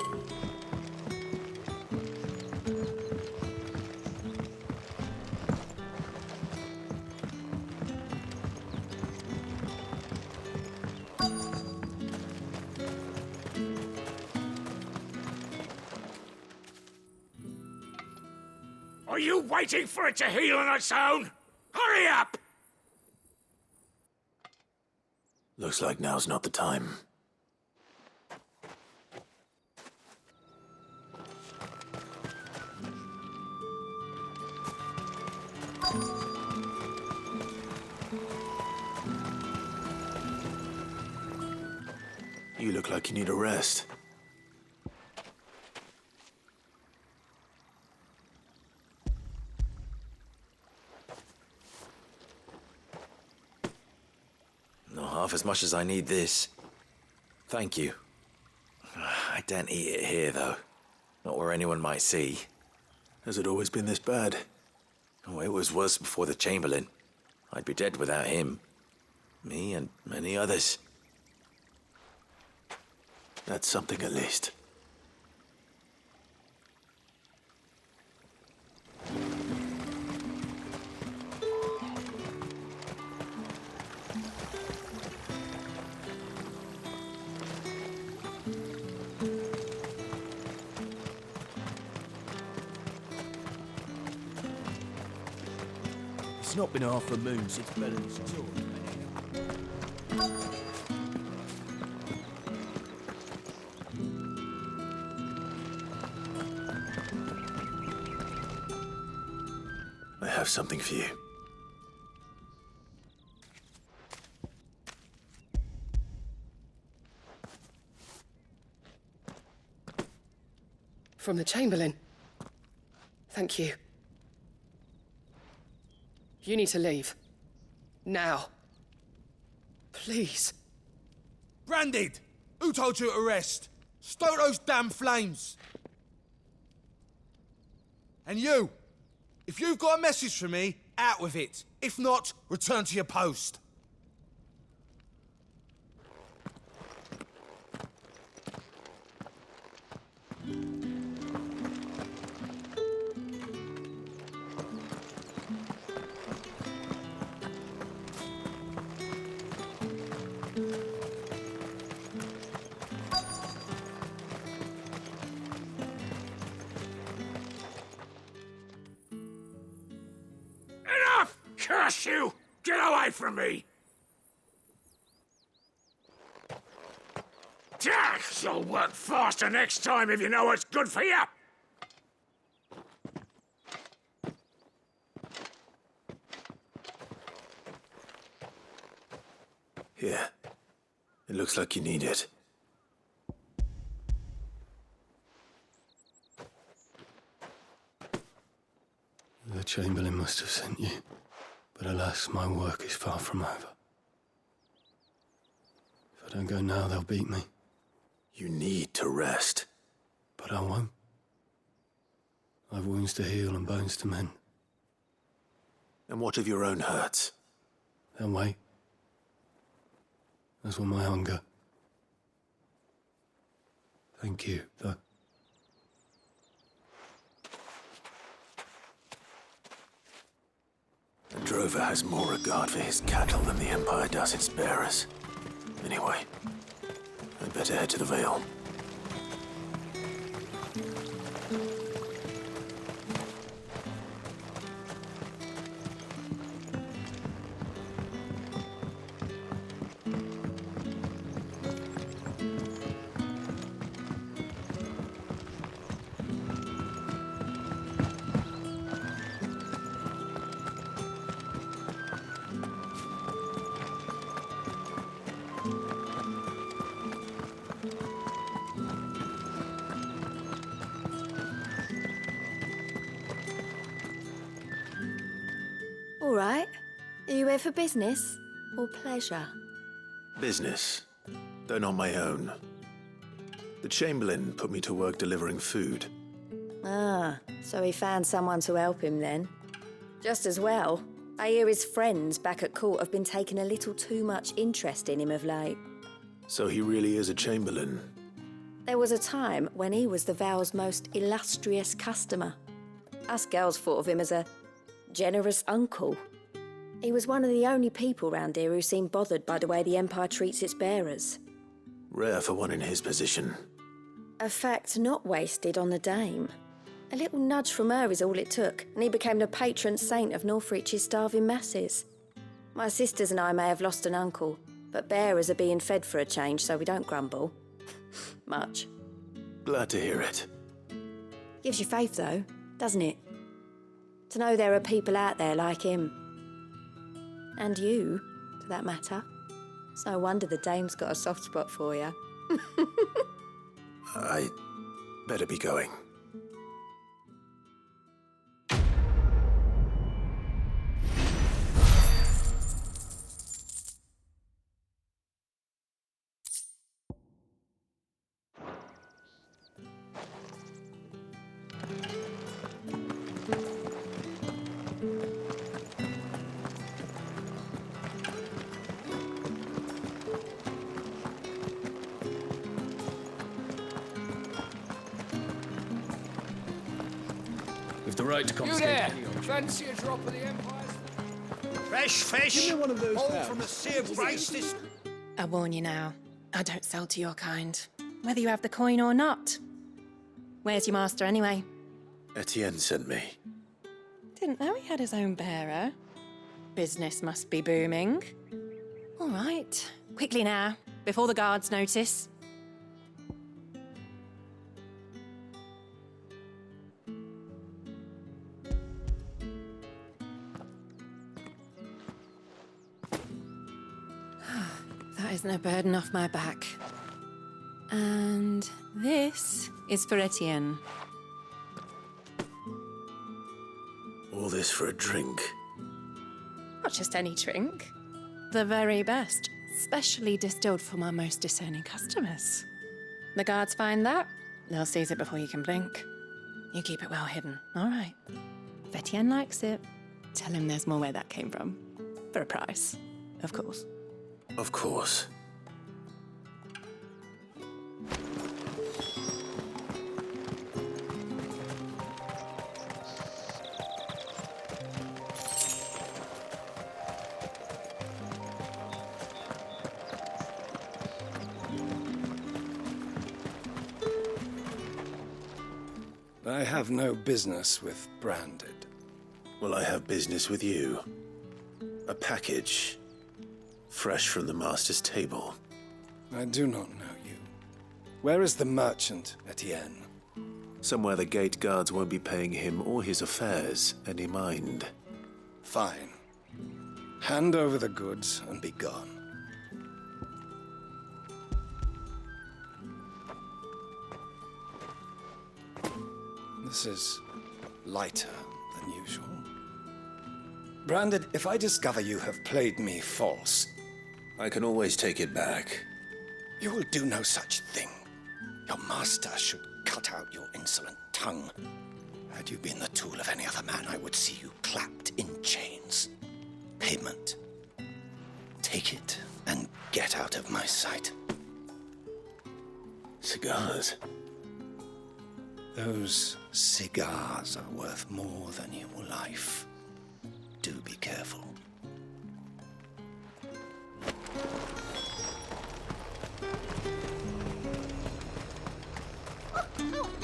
Are you waiting for it to heal on its own? Hurry up! Looks like now's not the time. You look like you need a rest. Not half as much as I need this. Thank you. I daren't eat it here, though. Not where anyone might see. Has it always been this bad? Oh, it was worse before the Chamberlain. I'd be dead without him. Me and many others. That's something at least. It's not been half a moon since Belen's tour. I have something for you. From the Chamberlain. Thank you. You need to leave. Now. Please. Branded! Who told you to rest? Stoke those damn flames! And you! If you've got a message for me, out with it. If not, return to your post. Enough! Curse you! Get away from me! You'll work faster next time if you know what's good for you! Here. It looks like you need it. The Chamberlain must have sent you, but alas, my work is far from over. If I don't go now, they'll beat me. You need to rest. But I won't. I've wounds to heal and bones to mend. And what of your own hurts? They'll wait. As will my hunger. Thank you, though. A drover has more regard for his cattle than the Empire does its bearers. Anyway, I'd better head to the Vale. All right. Are you here for business or pleasure? Business, though not my own. The Chamberlain put me to work delivering food. Ah, so he found someone to help him then. Just as well. I hear his friends back at court have been taking a little too much interest in him of late. So he really is a Chamberlain. There was a time when he was the Vale's most illustrious customer. Us girls thought of him as a generous uncle. He was one of the only people round here who seemed bothered by the way the Empire treats its bearers. Rare for one in his position. A fact not wasted on the dame. A little nudge from her is all it took, and he became the patron saint of Northreach's starving masses. My sisters and I may have lost an uncle, but bearers are being fed for a change, so we don't grumble. Much. Glad to hear it. Gives you faith, though, doesn't it? To know there are people out there like him. And you, for that matter. It's no wonder the dame's got a soft spot for you. I better be going. With the right to You confiscate there! any object. Fancy a drop of the Empire's... Fresh fish! Give me one of those All now. from the sea of Brightest. I warn you now, I don't sell to your kind, whether you have the coin or not. Where's your master anyway? Etienne sent me. Didn't know he had his own bearer. Business must be booming. All right, quickly now, before the guards notice. That is no burden off my back. And this is for Etienne. All this for a drink. Not just any drink. The very best, specially distilled for my most discerning customers. The guards find that, they'll seize it before you can blink. You keep it well hidden, all right? If Etienne likes it, tell him there's more where that came from. For a price, of course. Of course. I have no business with Branded. Well, I have business with you. A package. Fresh from the master's table. I do not know you. Where is the merchant, Etienne? Somewhere the gate guards won't be paying him or his affairs any mind. Fine. Hand over the goods and be gone. This is lighter than usual. Branded, if I discover you have played me false... I can always take it back. You will do no such thing. Your master should cut out your insolent tongue. Had you been the tool of any other man, I would see you clapped in chains. Payment. Take it and get out of my sight. Cigars? Those cigars are worth more than your life. Do be careful.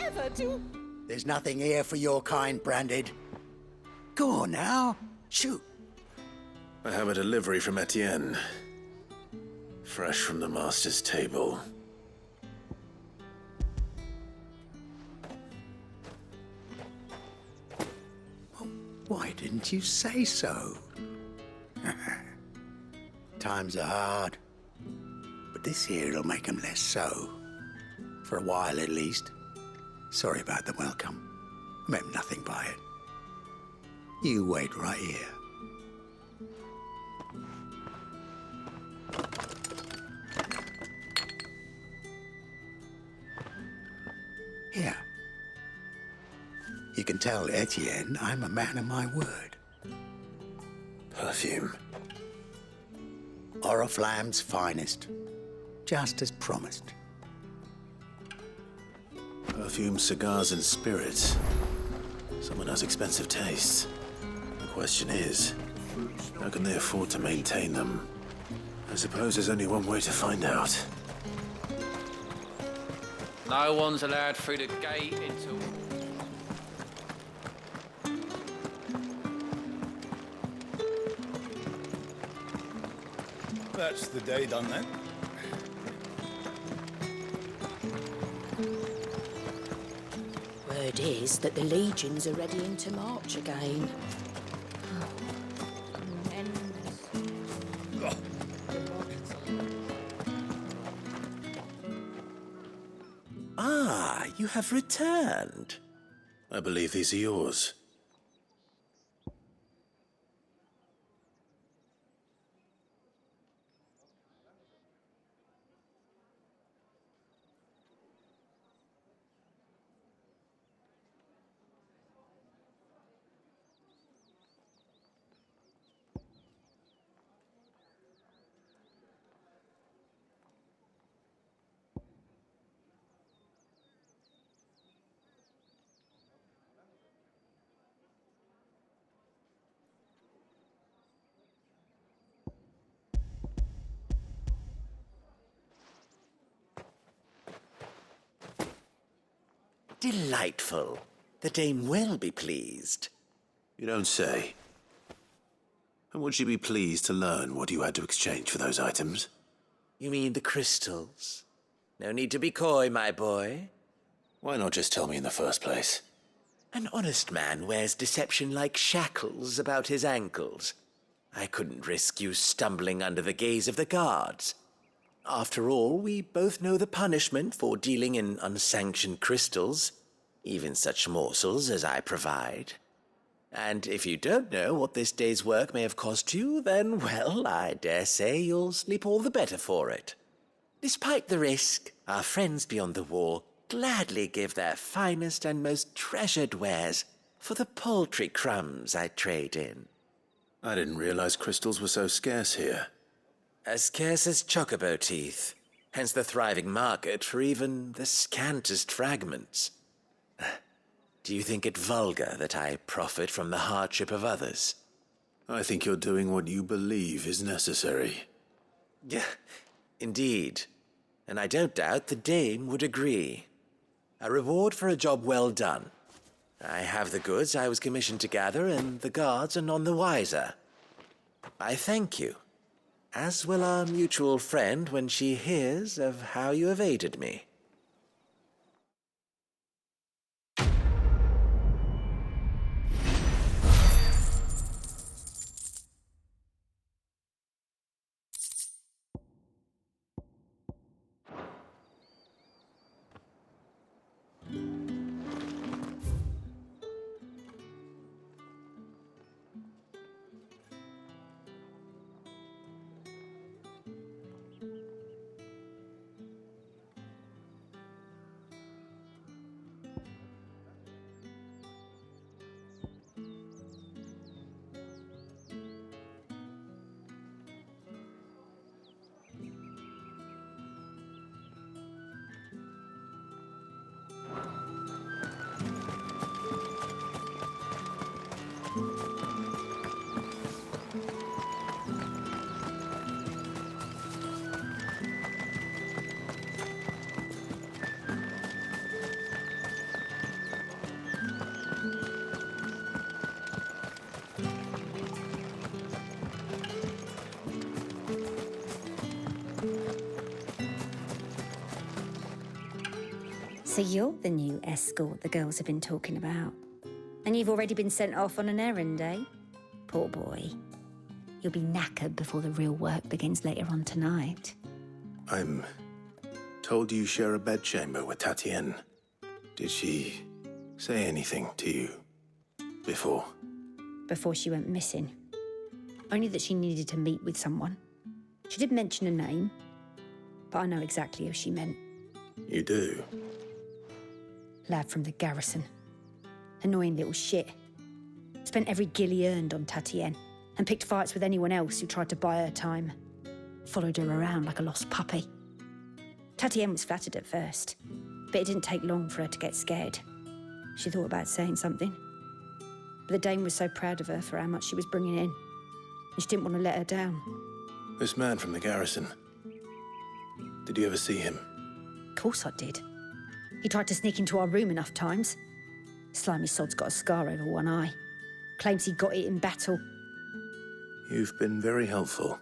However, there's nothing here for your kind, Branded. Go on now, shoot. I have a delivery from Etienne. Fresh from the master's table. Why didn't you say so? Times are hard, but this here'll make 'em less so. For a while, at least. Sorry about the welcome. I meant nothing by it. You wait right here. Here. You can tell Etienne I'm a man of my word. Perfume. Oriflamme's finest. Just as promised. Perfume, cigars, and spirits. Someone has expensive tastes. The question is, how can they afford to maintain them? I suppose there's only one way to find out. No one's allowed through the gate until... That's the day done then. Word is that the legions are readying to march again. Ah, you have returned. I believe these are yours. Delightful. The dame will be pleased. You don't say. And would she be pleased to learn what you had to exchange for those items? You mean the crystals? No need to be coy, my boy. Why not just tell me in the first place? An honest man wears deception like shackles about his ankles. I couldn't risk you stumbling under the gaze of the guards. After all, we both know the punishment for dealing in unsanctioned crystals, even such morsels as I provide. And if you don't know what this day's work may have cost you, then, well, I dare say you'll sleep all the better for it. Despite the risk, our friends beyond the wall gladly give their finest and most treasured wares for the paltry crumbs I trade in. I didn't realize crystals were so scarce here. As scarce as chocobo teeth, hence the thriving market for even the scantest fragments. Do you think it vulgar that I profit from the hardship of others? I think you're doing what you believe is necessary. Yeah, indeed. And I don't doubt the dame would agree. A reward for a job well done. I have the goods I was commissioned to gather, and the guards are none the wiser. I thank you, as will our mutual friend when she hears of how you have aided me. So you're the new escort the girls have been talking about. And you've already been sent off on an errand, eh? Poor boy. You'll be knackered before the real work begins later on tonight. I'm told you share a bedchamber with Tatienne. Did she say anything to you before? Before she went missing. Only that she needed to meet with someone. She did mention a name, but I know exactly who she meant. You do? Lad from the garrison. Annoying little shit. Spent every guil he earned on Tatienne and picked fights with anyone else who tried to buy her time. Followed her around like a lost puppy. Tatienne was flattered at first, but it didn't take long for her to get scared. She thought about saying something. But the dame was so proud of her for how much she was bringing in, and she didn't want to let her down. This man from the garrison. Did you ever see him? Of course I did. He tried to sneak into our room enough times. Slimy sod's got a scar over one eye. Claims he got it in battle. You've been very helpful.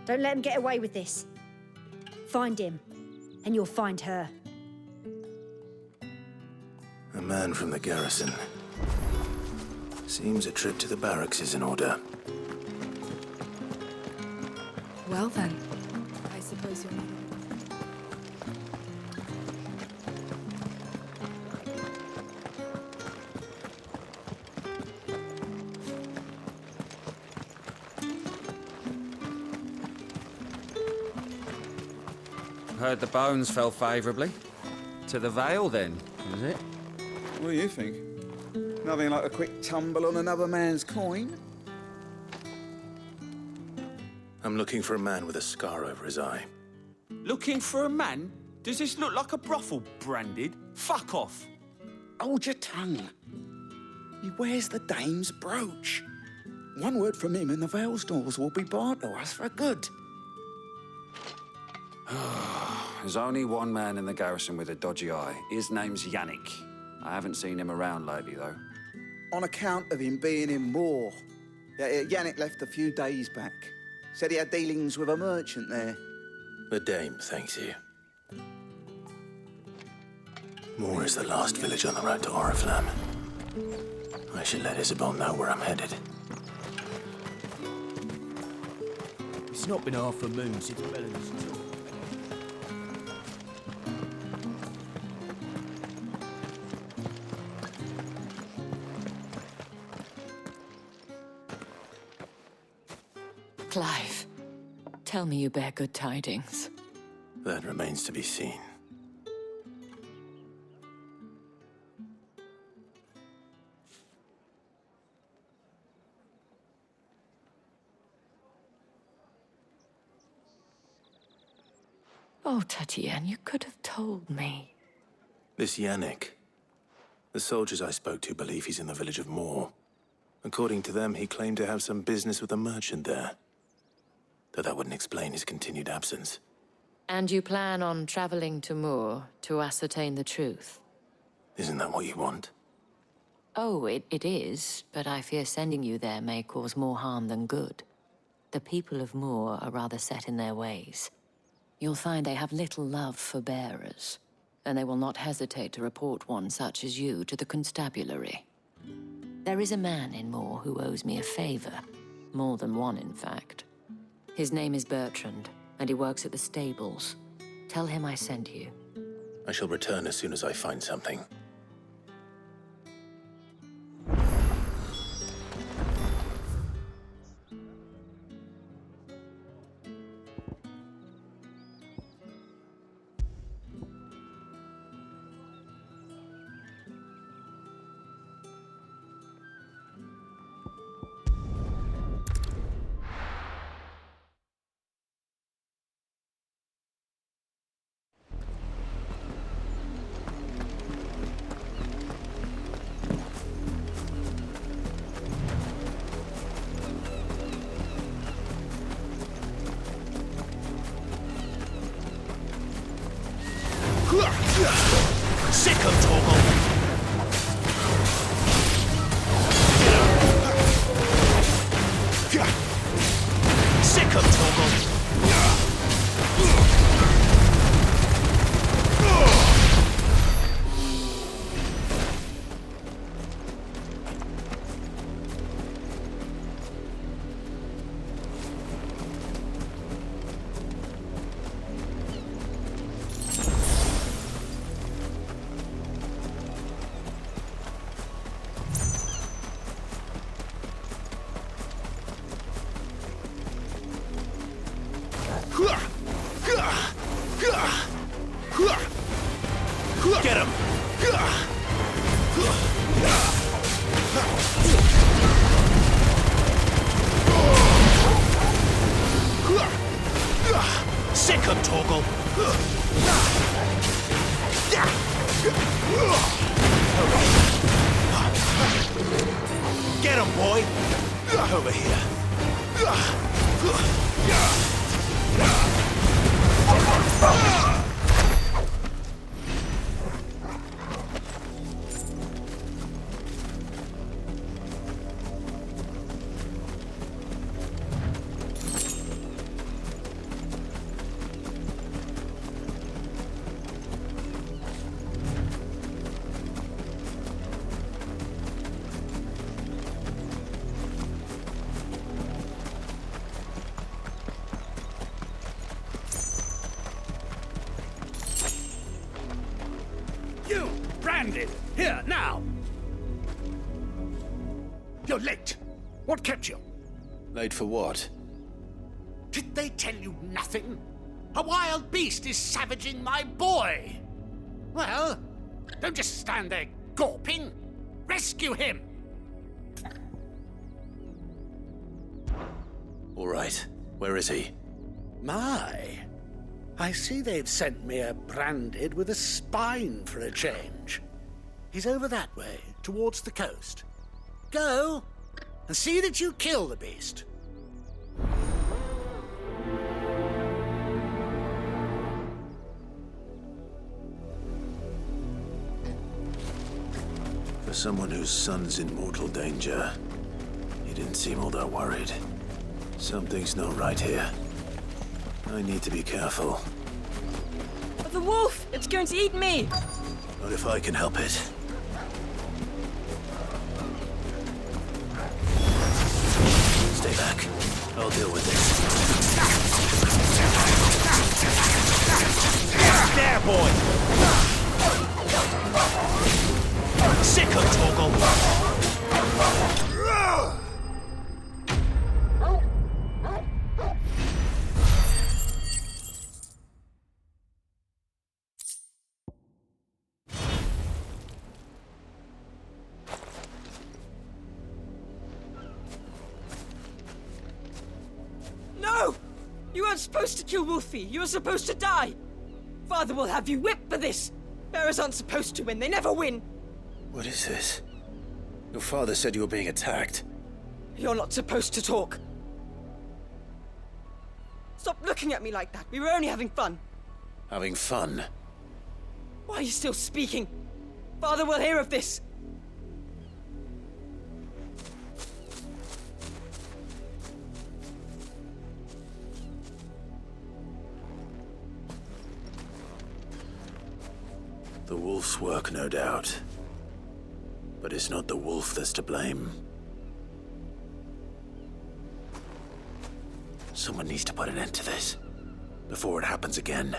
Don't let him get away with this. Find him, and you'll find her. A man from the garrison. Seems a trip to the barracks is in order. Well then, I suppose you're not... Heard the bones fell favourably. To the Vale, then, is it? What do you think? Nothing like a quick tumble on another man's coin? I'm looking for a man with a scar over his eye. Looking for a man? Does this look like a brothel, Branded? Fuck off. Hold your tongue. He wears the dame's brooch. One word from him and the Vale's doors will be barred to us for good. There's only one man in the garrison with a dodgy eye. His name's Yannick. I haven't seen him around lately, though. On account of him being in war. Yannick left a few days back. Said he had dealings with a merchant there. The dame thanks you. Moor is the last village on the road to Oriflamme. I should let Isabel know where I'm headed. It's not been half a moon since Belen's took. Clive, tell me you bear good tidings. That remains to be seen. Oh, Tatiana, you could have told me. This Yannick. The soldiers I spoke to believe he's in the village of Moor. According to them, he claimed to have some business with a merchant there. Though that wouldn't explain his continued absence. And you plan on traveling to Moor to ascertain the truth? Isn't that what you want? Oh, it is, but I fear sending you there may cause more harm than good. The people of Moor are rather set in their ways. You'll find they have little love for bearers, and they will not hesitate to report one such as you to the constabulary. There is a man in Moor who owes me a favor. More than one, in fact. His name is Bertrand, and he works at the stables. Tell him I sent you. I shall return as soon as I find something. Sick of Torgal! Sick of Torgal! Get him! Sick of Torgal! Get him, boy! Over here. You, branded, here, now! You're late. What kept you? Late for what? Did they tell you nothing? A wild beast is savaging my boy! Well, don't just stand there gawping. Rescue him! All right. Where is he? My, I see they've sent me a branded with a spine for a change. He's over that way, towards the coast. Go, and see that you kill the beast. For someone whose son's in mortal danger, it didn't seem all that worried. Something's not right here. I need to be careful. The wolf! It's going to eat me! Not if I can help it. Stay back. I'll deal with this. There, boy! Sick of Torgal! No! You weren't supposed to kill Wolfie. You were supposed to die. Father will have you whipped for this. Bearers aren't supposed to win. They never win. What is this? Your father said you were being attacked. You're not supposed to talk. Stop looking at me like that. We were only having fun. Having fun? Why are you still speaking? Father will hear of this. The wolf's work, no doubt. But it's not the wolf that's to blame. Someone needs to put an end to this, before it happens again.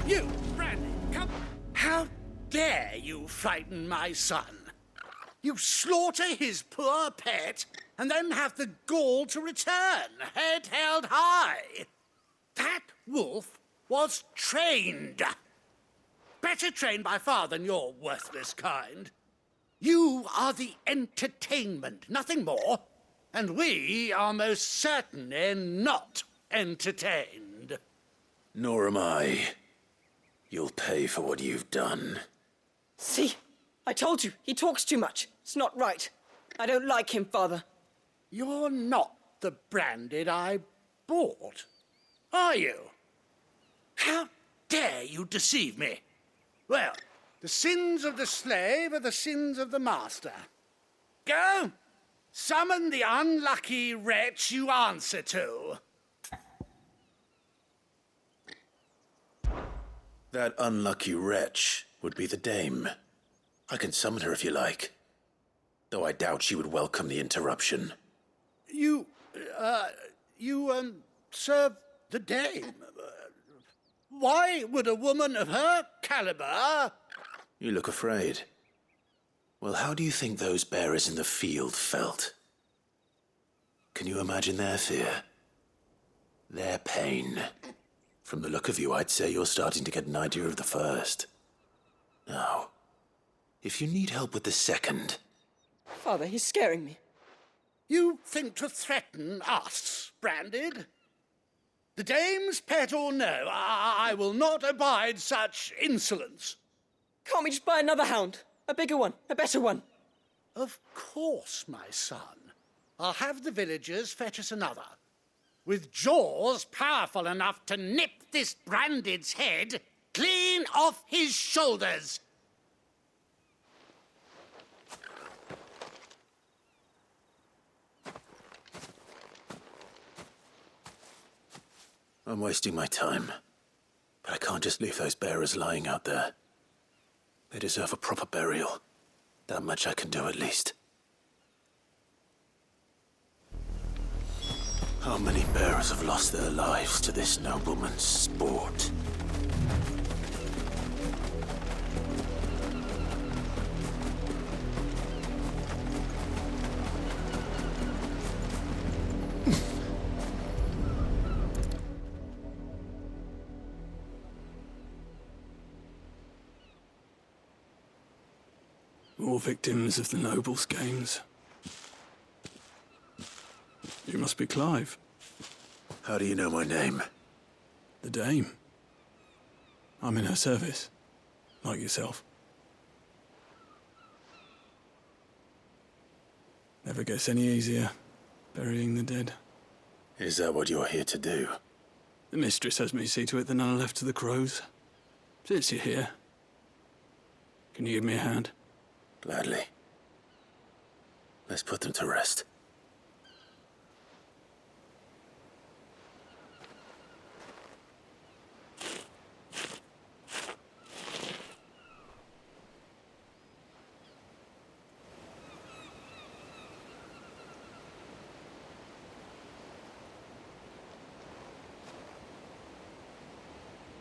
You, Brandy, come. How dare you frighten my son? You slaughter his poor pet and then have the gall to return, head held high. That wolf was trained. Better trained by far than your worthless kind. You are the entertainment, nothing more. And we are most certainly not entertained. Nor am I. You'll pay for what you've done. See? I told you, he talks too much. It's not right. I don't like him, Father. You're not the Branded I bought, are you? How dare you deceive me? Well, the sins of the slave are the sins of the master. Go! Summon the unlucky wretch you answer to. That unlucky wretch would be the dame. I can summon her if you like. Though I doubt she would welcome the interruption. You serve the dame. Why would a woman of her caliber... You look afraid. Well, how do you think those bearers in the field felt? Can you imagine their fear? Their pain? From the look of you, I'd say you're starting to get an idea of the first. Now, if you need help with the second... Father, he's scaring me. You think to threaten us, Branded? The dame's pet or no, I will not abide such insolence. Can't we just buy another hound? A bigger one, a better one. Of course, my son. I'll have the villagers fetch us another. With jaws powerful enough to nip this Branded's head clean off his shoulders. I'm wasting my time. But I can't just leave those bearers lying out there. They deserve a proper burial. That much I can do at least. How many bearers have lost their lives to this nobleman's sport? All victims of the nobles' games. You must be Clive. How do you know my name? The Dame. I'm in her service. like yourself. Never gets any easier, burying the dead. Is that what you're here to do? The mistress has me see to it that none are left to the crows. Since you're here, can you give me a hand? Gladly. Let's put them to rest.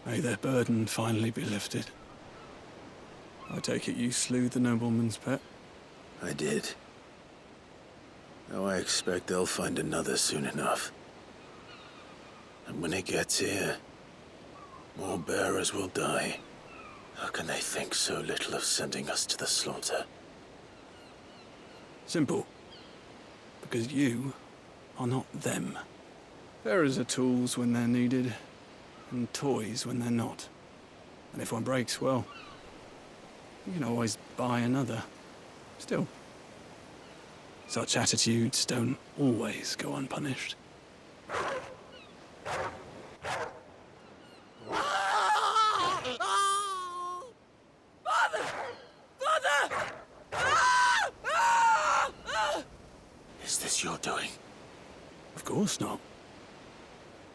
May their burden finally be lifted. I take it you slew the nobleman's pet? I did. Now I expect they'll find another soon enough. And when it gets here, more bearers will die. How can they think so little of sending us to the slaughter? Simple. Because you are not them. Bearers are tools when they're needed, and toys when they're not. And if one breaks, well, you can always buy another. Still, such attitudes don't always go unpunished. Is this your doing? Of course not.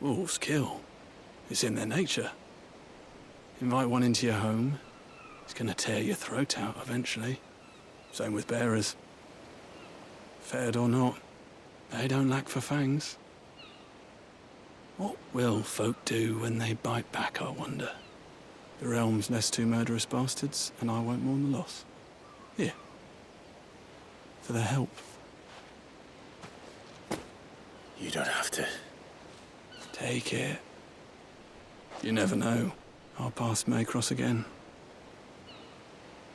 Wolves kill. It's in their nature. Invite one into your home, it's gonna tear your throat out eventually. Same with bearers. Fed or not, they don't lack for fangs. What will folk do when they bite back, I wonder? The realm's less two murderous bastards, and I won't mourn the loss. Here. For their help. You don't have to. Take it. You never know. Our paths may cross again.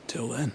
Till then.